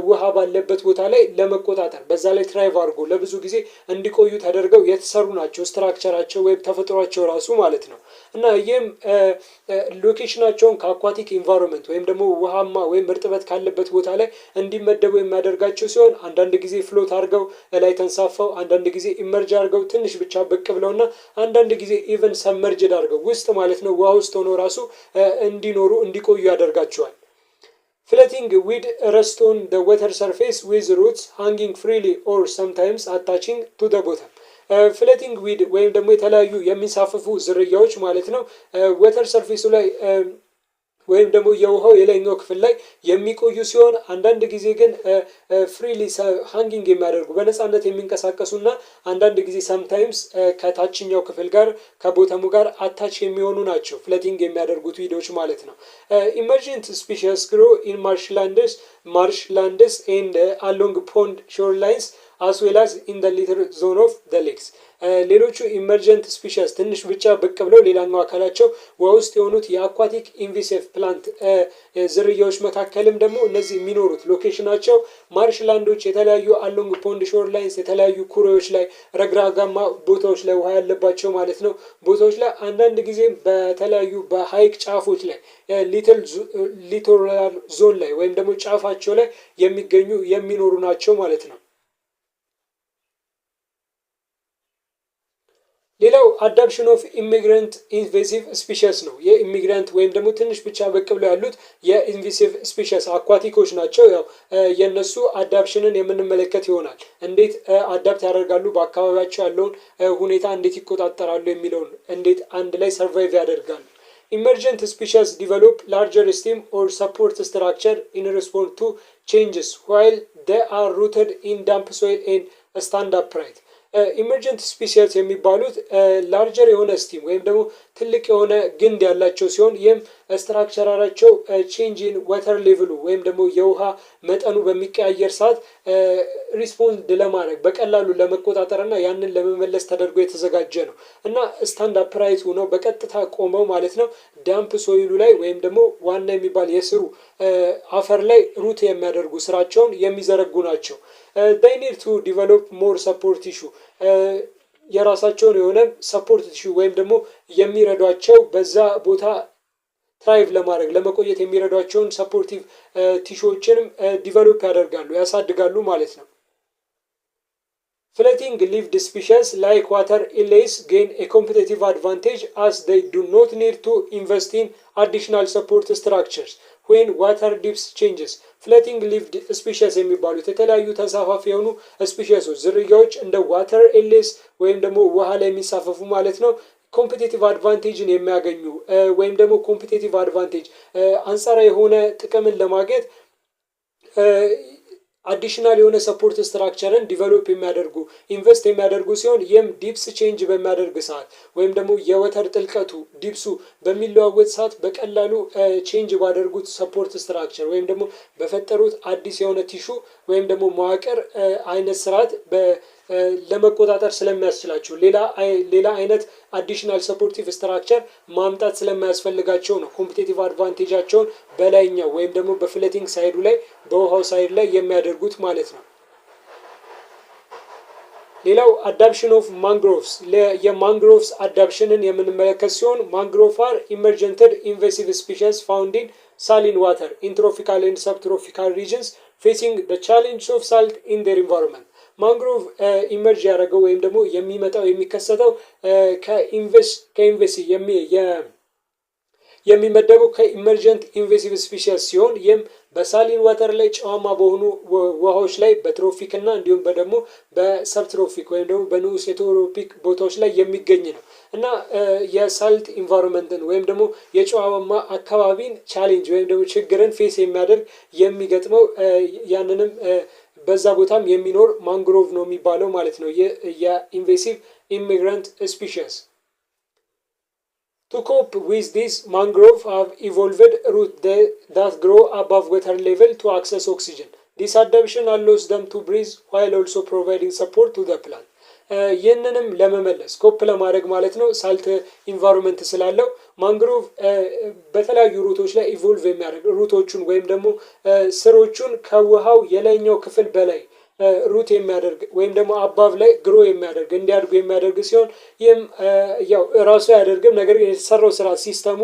ውሃ ባለበት ቦታ ላይ ለመቆጣጠር በዛ ላይ ትራይቭ አድርጎ ለብዙ ጊዜ እንዲቆዩ ተደርገው የተሰሩ ናቸው። ስትራክቸራቸው ወይም ተፈጥሯቸው ራሱ ማለት ነው እና ይህም ሎኬሽናቸውን ከአኳቲክ ኢንቫይሮንመንት ወይም ደግሞ ውሃማ ወይም እርጥበት ካለበት ቦታ ላይ እንዲመደቡ የሚያደርጋቸው ሲሆን አንዳንድ ጊዜ ፍሎት አድርገው ላይ ተንሳፈው አንዳንድ ጊዜ ኢመርጅ አድርገው ትንሽ ብቻ ብቅ ብለውና አንዳንድ ጊዜ ኢቨን ሰመርጅድ አድርገው ውስጥ ማለት ነው ውሃ ውስጥ ሆኖ ራሱ እንዲኖሩ እንዲቆዩ ያደርጋቸዋል። Floating with rest on the water surface with roots hanging freely or sometimes attaching to the bottom. ፍሎቲንግ ዊድ ወይም ደግሞ የተለያዩ የሚንሳፈፉ ዝርያዎች ማለት ነው ወተር ሰርፌሱ ላይ ወይም ደግሞ የውሃው የላይኛው ክፍል ላይ የሚቆዩ ሲሆን አንዳንድ ጊዜ ግን ፍሪሊ ሃንጊንግ የሚያደርጉ በነፃነት የሚንቀሳቀሱና አንዳንድ ጊዜ ሰምታይምስ ከታችኛው ክፍል ጋር ከቦተሙ ጋር አታች የሚሆኑ ናቸው ፍሎቲንግ የሚያደርጉት ዊዶች ማለት ነው። ኢመርጀንት ስፒሺስ ግሮ ኢን ማርሽላንድስ ኤንድ አሎንግ ፖንድ ሾር ላይንስ as well as in the little zone of the lakes. ሌሎቹ ኢመርጀንት ስፒሺስ ትንሽ ብቻ ብቅ ብለው ሌላኛው አካላቸው ውስጥ የሆኑት የአኳቲክ ኢንቬሲቭ ፕላንት ዝርያዎች መካከልም ደግሞ እነዚህ የሚኖሩት ሎኬሽናቸው ማርሽላንዶች የተለያዩ አሎንግ ፖንድ ሾር ላይንስ የተለያዩ ኩሬዎች ላይ ረግራጋማ ቦታዎች ላይ ውሃ ያለባቸው ማለት ነው ቦታዎች ላይ አንዳንድ ጊዜ በተለያዩ በሃይቅ ጫፎች ላይ ሊቶራል ዞን ላይ ወይም ደግሞ ጫፋቸው ላይ የሚኖሩ ናቸው ማለት ነው። ሌላው አዳፕሽን ኦፍ ኢሚግራንት ኢንቬሲቭ ስፒሺስ ነው። የኢሚግራንት ወይም ደግሞ ትንሽ ብቻ ብቅ ብለው ያሉት የኢንቬሲቭ ስፒሺስ አኳቲኮች ናቸው። ያው የነሱ አዳፕሽንን የምንመለከት ይሆናል። እንዴት አዳፕት ያደርጋሉ፣ በአካባቢያቸው ያለውን ሁኔታ እንዴት ይቆጣጠራሉ የሚለውን እንዴት አንድ ላይ ሰርቫይቭ ያደርጋሉ። ኢመርጀንት ስፒሺስ ዲቨሎፕ ላርጀር ስቴም ኦር ሰፖርት ስትራክቸር ኢን ሪስፖንስ ቱ ቼንጅስ ዋይል ዴይ አር ሩትድ ኢን ዳምፕ ሶይል ኤንድ ስታንድ አፕራይት። ኢመርጀንት ስፒሺስ የሚባሉት ላርጀር የሆነ ስቲም ወይም ደግሞ ትልቅ የሆነ ግንድ ያላቸው ሲሆን ይህም ስትራክቸራቸው ቼንጅን ዋተር ሌቭሉ ወይም ደግሞ የውሃ መጠኑ በሚቀያየር ሰዓት ሪስፖንድ ለማድረግ በቀላሉ ለመቆጣጠርና ያንን ለመመለስ ተደርጎ የተዘጋጀ ነው እና ስታንድ አፕራይት ሆነው በቀጥታ ቆመው ማለት ነው ዳምፕ ሶይሉ ላይ ወይም ደግሞ ዋና የሚባል የስሩ አፈር ላይ ሩት የሚያደርጉ ስራቸውን የሚዘረጉ ናቸው። they need to develop more support tissue የራሳቸውን የሆነ ሰፖርት ቲሹ ወይም ደግሞ የሚረዷቸው በዛ ቦታ ትራይቭ ለማድረግ ለመቆየት የሚረዷቸውን ሰፖርቲቭ ቲሹዎችንም ዲቨሎፕ ያደርጋሉ ያሳድጋሉ ማለት ነው። Floating lived species like water lilies gain a competitive advantage as they do not need to invest in additional support structures when water depth changes. Floating lived species የሚባሉት የተለያዩ ተንሳፋፊ የሆኑ ስፒሺሶች ዝርያዎች እንደ ዋተር ኤሊስ ወይም ደግሞ ውሃ ላይ የሚሳፈፉ ማለት ነው ኮምፒቲቲቭ አድቫንቴጅን የሚያገኙ ወይም ደግሞ ኮምፒቲቲቭ አድቫንቴጅ አንጻራዊ የሆነ ጥቅምን ለማግኘት አዲሽናል የሆነ ሰፖርት ስትራክቸርን ዲቨሎፕ የሚያደርጉ ኢንቨስት የሚያደርጉ ሲሆን ይህም ዲፕስ ቼንጅ በሚያደርግ ሰዓት ወይም ደግሞ የወተር ጥልቀቱ ዲፕሱ በሚለዋወጥ ሰዓት በቀላሉ ቼንጅ ባደርጉት ሰፖርት ስትራክቸር ወይም ደግሞ በፈጠሩት አዲስ የሆነ ቲሹ ወይም ደግሞ መዋቅር አይነት ስርዓት ለመቆጣጠር ስለሚያስችላቸው ሌላ አይነት አዲሽናል ሰፖርቲቭ ስትራክቸር ማምጣት ስለማያስፈልጋቸው ነው ኮምፒቲቲቭ አድቫንቴጃቸውን በላይኛው ወይም ደግሞ በፍሎቲንግ ሳይዱ ላይ በውሃው ሳይድ ላይ የሚያደርጉት ማለት ነው። ሌላው አዳፕሽን ኦፍ ማንግሮቭስ የማንግሮቭስ አዳፕሽንን የምንመለከት ሲሆን ማንግሮቭ አር ኢመርጀንትድ ኢንቬሲቭ ስፒሺስ ፋውንድ ኢን ሳሊን ዋተር ኢን ትሮፒካል ኤንድ ሰብትሮፒካል ሪጅንስ ፌሲንግ ዘ ቻሌንጅ ኦፍ ሳልት ኢን ዴር ኢንቫይሮንመንት። ማንግሮቭ ኢመርጅ ያደረገው ወይም ደግሞ የሚመጣው የሚከሰተው ከኢንቬሲ የሚመደበው ከኢመርጀንት ኢንቬሲቭ ስፒሺስ ሲሆን ይህም በሳሊን ዋተር ላይ ጨዋማ በሆኑ ውሃዎች ላይ በትሮፊክ እና እንዲሁም ደግሞ በሰብትሮፊክ ወይም ደግሞ በንዑስ የትሮፒክ ቦታዎች ላይ የሚገኝ ነው እና የሳልት ኢንቫይሮንመንትን ወይም ደግሞ የጨዋማ አካባቢን ቻሌንጅ ወይም ደግሞ ችግርን ፌስ የሚያደርግ የሚገጥመው ያንንም በዛ ቦታም የሚኖር ማንግሮቭ ነው የሚባለው ማለት ነው የኢንቬሲቭ ኢሚግራንት ስፒሺስ። To cope with this, mangrove have evolved roots that grow above water level to access oxygen. This adaptation allows them to breathe while also providing support to the plant. ይህንንም ለመመለስ ኮፕ ለማድረግ ማለት ነው ሳልት ኢንቫይሮንመንት ስላለው ማንግሮቭ በተለያዩ ሩቶች ላይ ኢቮልቭ የሚያደርግ ሩቶቹን ወይም ደግሞ ስሮቹን ከውሃው የላይኛው ክፍል በላይ ሩት የሚያደርግ ወይም ደግሞ አባብ ላይ ግሮ የሚያደርግ እንዲያድጉ የሚያደርግ ሲሆን ይህም ያው ራሱ ያደርግም ነገር ግን የተሰራው ስራ ሲስተሙ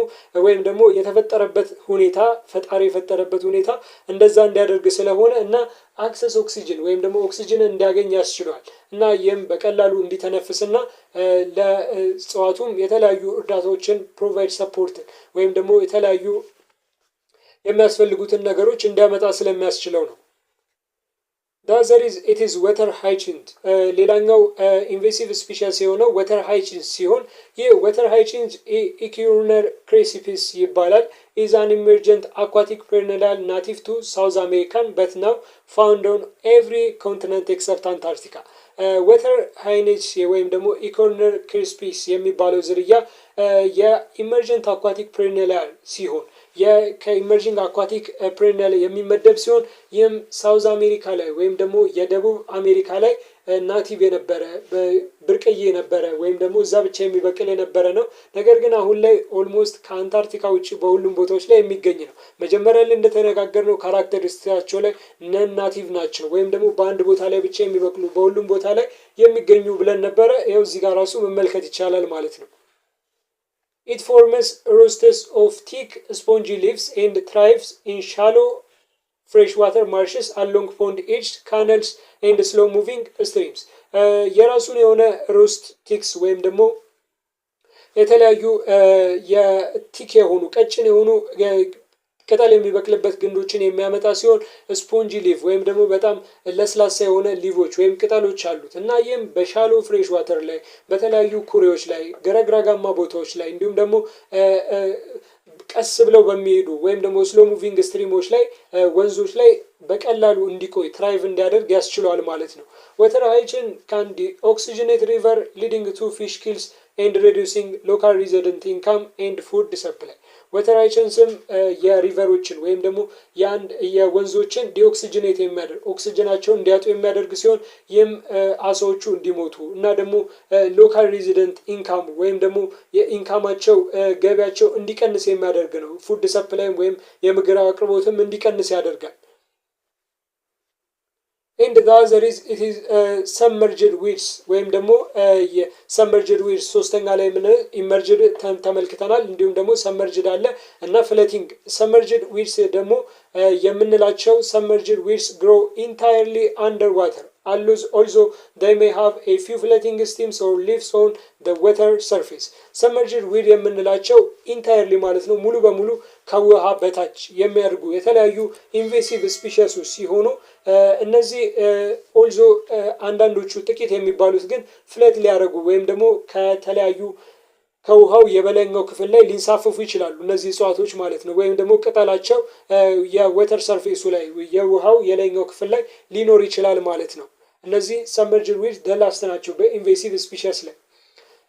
ወይም ደግሞ የተፈጠረበት ሁኔታ ፈጣሪ የፈጠረበት ሁኔታ እንደዛ እንዲያደርግ ስለሆነ እና አክሰስ ኦክሲጅን ወይም ደግሞ ኦክሲጅን እንዲያገኝ ያስችሏል እና ይህም በቀላሉ እንዲተነፍስና ለእጽዋቱም የተለያዩ እርዳታዎችን ፕሮቫይድ ሰፖርትን ወይም ደግሞ የተለያዩ የሚያስፈልጉትን ነገሮች እንዲያመጣ ስለሚያስችለው ነው። it is water hyacinth ሌላኛው ኢንቬሲቭ ስፒሺስ የሆነው water hyacinth ሲሆን ይህ water hyacinth ኢኪዩርነር ክሬሲፒስ ይባላል is an emergent aquatic perennial native to South American but now found on every continent except Antarctica. water hyacinth ወይም ደግሞ ኢኪዩርነር ክሬሲፒስ የሚባለው ዝርያ የኢመርጀንት አኳቲክ ፔሬኒያል ሲሆን ከኢመርጂንግ አኳቲክ ፔሬኒያል የሚመደብ ሲሆን ይህም ሳውዝ አሜሪካ ላይ ወይም ደግሞ የደቡብ አሜሪካ ላይ ናቲቭ የነበረ ብርቅዬ የነበረ ወይም ደግሞ እዛ ብቻ የሚበቅል የነበረ ነው። ነገር ግን አሁን ላይ ኦልሞስት ከአንታርክቲካ ውጭ በሁሉም ቦታዎች ላይ የሚገኝ ነው። መጀመሪያ ላይ እንደተነጋገርነው ካራክተሪስቲክሳቸው ላይ ነን ናቲቭ ናቸው ወይም ደግሞ በአንድ ቦታ ላይ ብቻ የሚበቅሉ በሁሉም ቦታ ላይ የሚገኙ ብለን ነበረ። ይኸው እዚህ ጋር ራሱ መመልከት ይቻላል ማለት ነው። It forms rosettes of thick spongy leaves and thrives in shallow freshwater marshes along pond edges, canals and slow moving streams. የራሱን የሆነ ሮስት ቲክስ ወይም ደግሞ የተለያዩ የቲክ የሆኑ ቀጭን የሆኑ ቅጠል የሚበቅልበት ግንዶችን የሚያመጣ ሲሆን ስፖንጂ ሊቭ ወይም ደግሞ በጣም ለስላሳ የሆነ ሊቮች ወይም ቅጠሎች አሉት እና ይህም በሻሎ ፍሬሽ ዋተር ላይ በተለያዩ ኩሬዎች ላይ ገረግራጋማ ቦታዎች ላይ እንዲሁም ደግሞ ቀስ ብለው በሚሄዱ ወይም ደግሞ ስሎ ሙቪንግ ስትሪሞች ላይ ወንዞች ላይ በቀላሉ እንዲቆይ ትራይቭ እንዲያደርግ ያስችሏል ማለት ነው። water hyacinth can deoxygenate river leading to fish kills and reducing local resident income and food supply. water hyacinthም የሪቨሮችን ወይም ደግሞ የወንዞችን ዲኦክሲጅኔት የሚያደርግ ኦክሲጅናቸውን እንዲያጡ የሚያደርግ ሲሆን ይህም አሳዎቹ እንዲሞቱ እና ደግሞ ሎካል ሬዚደንት ኢንካም ወይም ደግሞ የኢንካማቸው ገቢያቸው እንዲቀንስ የሚያደርግ ነው። ፉድ ሰፕላይም ወይም የምግብ አቅርቦትም እንዲቀንስ ያደርጋል። and the other is it is submerged weeds ወይም ደግሞ submerged weeds ሶስተኛ ላይ ምን ኢመርጅድ ተመልክተናል። እንዲሁም ደግሞ submerged አለ እና floating submerged weeds ደግሞ የምንላቸው submerged weeds grow entirely underwater although they may have a few floating stems or leaves on the water surface. submerged weed የምንላቸው ኢንታየርሊ ማለት ነው ሙሉ በሙሉ ከውሃ በታች የሚያድጉ የተለያዩ ኢንቬሲቭ ስፒሺስ ሲሆኑ እነዚህ ኦልዞ አንዳንዶቹ ጥቂት የሚባሉት ግን ፍለት ሊያደርጉ ወይም ደግሞ ከተለያዩ ከውሃው የበላይኛው ክፍል ላይ ሊንሳፈፉ ይችላሉ እነዚህ እጽዋቶች ማለት ነው። ወይም ደግሞ ቅጠላቸው የወተር ሰርፌሱ ላይ የውሃው የላይኛው ክፍል ላይ ሊኖር ይችላል ማለት ነው። እነዚህ submerged weeds ደላስት ናቸው በኢንቬሲቭ ስፒሺስ ላይ።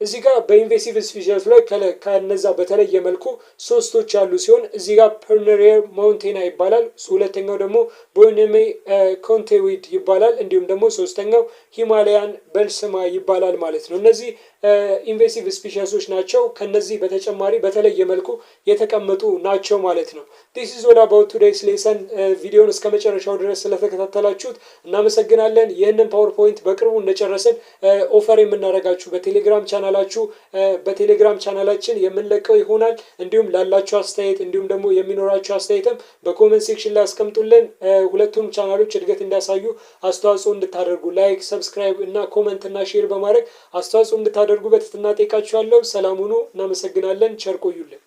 እዚህ ጋር በኢንቬሲቭ ስፒሺስ ላይ ከነዛ በተለየ መልኩ ሶስቶች ያሉ ሲሆን እዚህ ጋር ፐርኔሪየር ማውንቴና ይባላል። ሁለተኛው ደግሞ ቦኔሜ ኮንቴዊድ ይባላል። እንዲሁም ደግሞ ሶስተኛው ሂማላያን በልስማ ይባላል ማለት ነው። እነዚህ ኢንቬሲቭ ስፒሺሶች ናቸው። ከነዚህ በተጨማሪ በተለየ መልኩ የተቀመጡ ናቸው ማለት ነው። this is all about today's lesson ቪዲዮን እስከ መጨረሻው ድረስ ስለተከታተላችሁት እናመሰግናለን። ይህንን ፓወርፖይንት በቅርቡ እንደጨረስን ኦፈር የምናደርጋችሁ በቴሌግራም ቻናላችን የምንለቀው ይሆናል። እንዲሁም ላላችሁ አስተያየት እንዲሁም ደግሞ የሚኖራችሁ አስተያየትም በኮሜንት ሴክሽን ላይ አስቀምጡልን። ሁለቱም ቻናሎች እድገት እንዲያሳዩ አስተዋጽኦ እንድታደርጉ ላይክ፣ ሰብስክራይብ እና ኮሜንት እና ሼር በማድረግ አስተዋጽኦ እንድታደርጉ በትህትና ጠይቃችኋለሁ። ሰላም ሁኑ። እናመሰግናለን። ቸር ቆዩልን።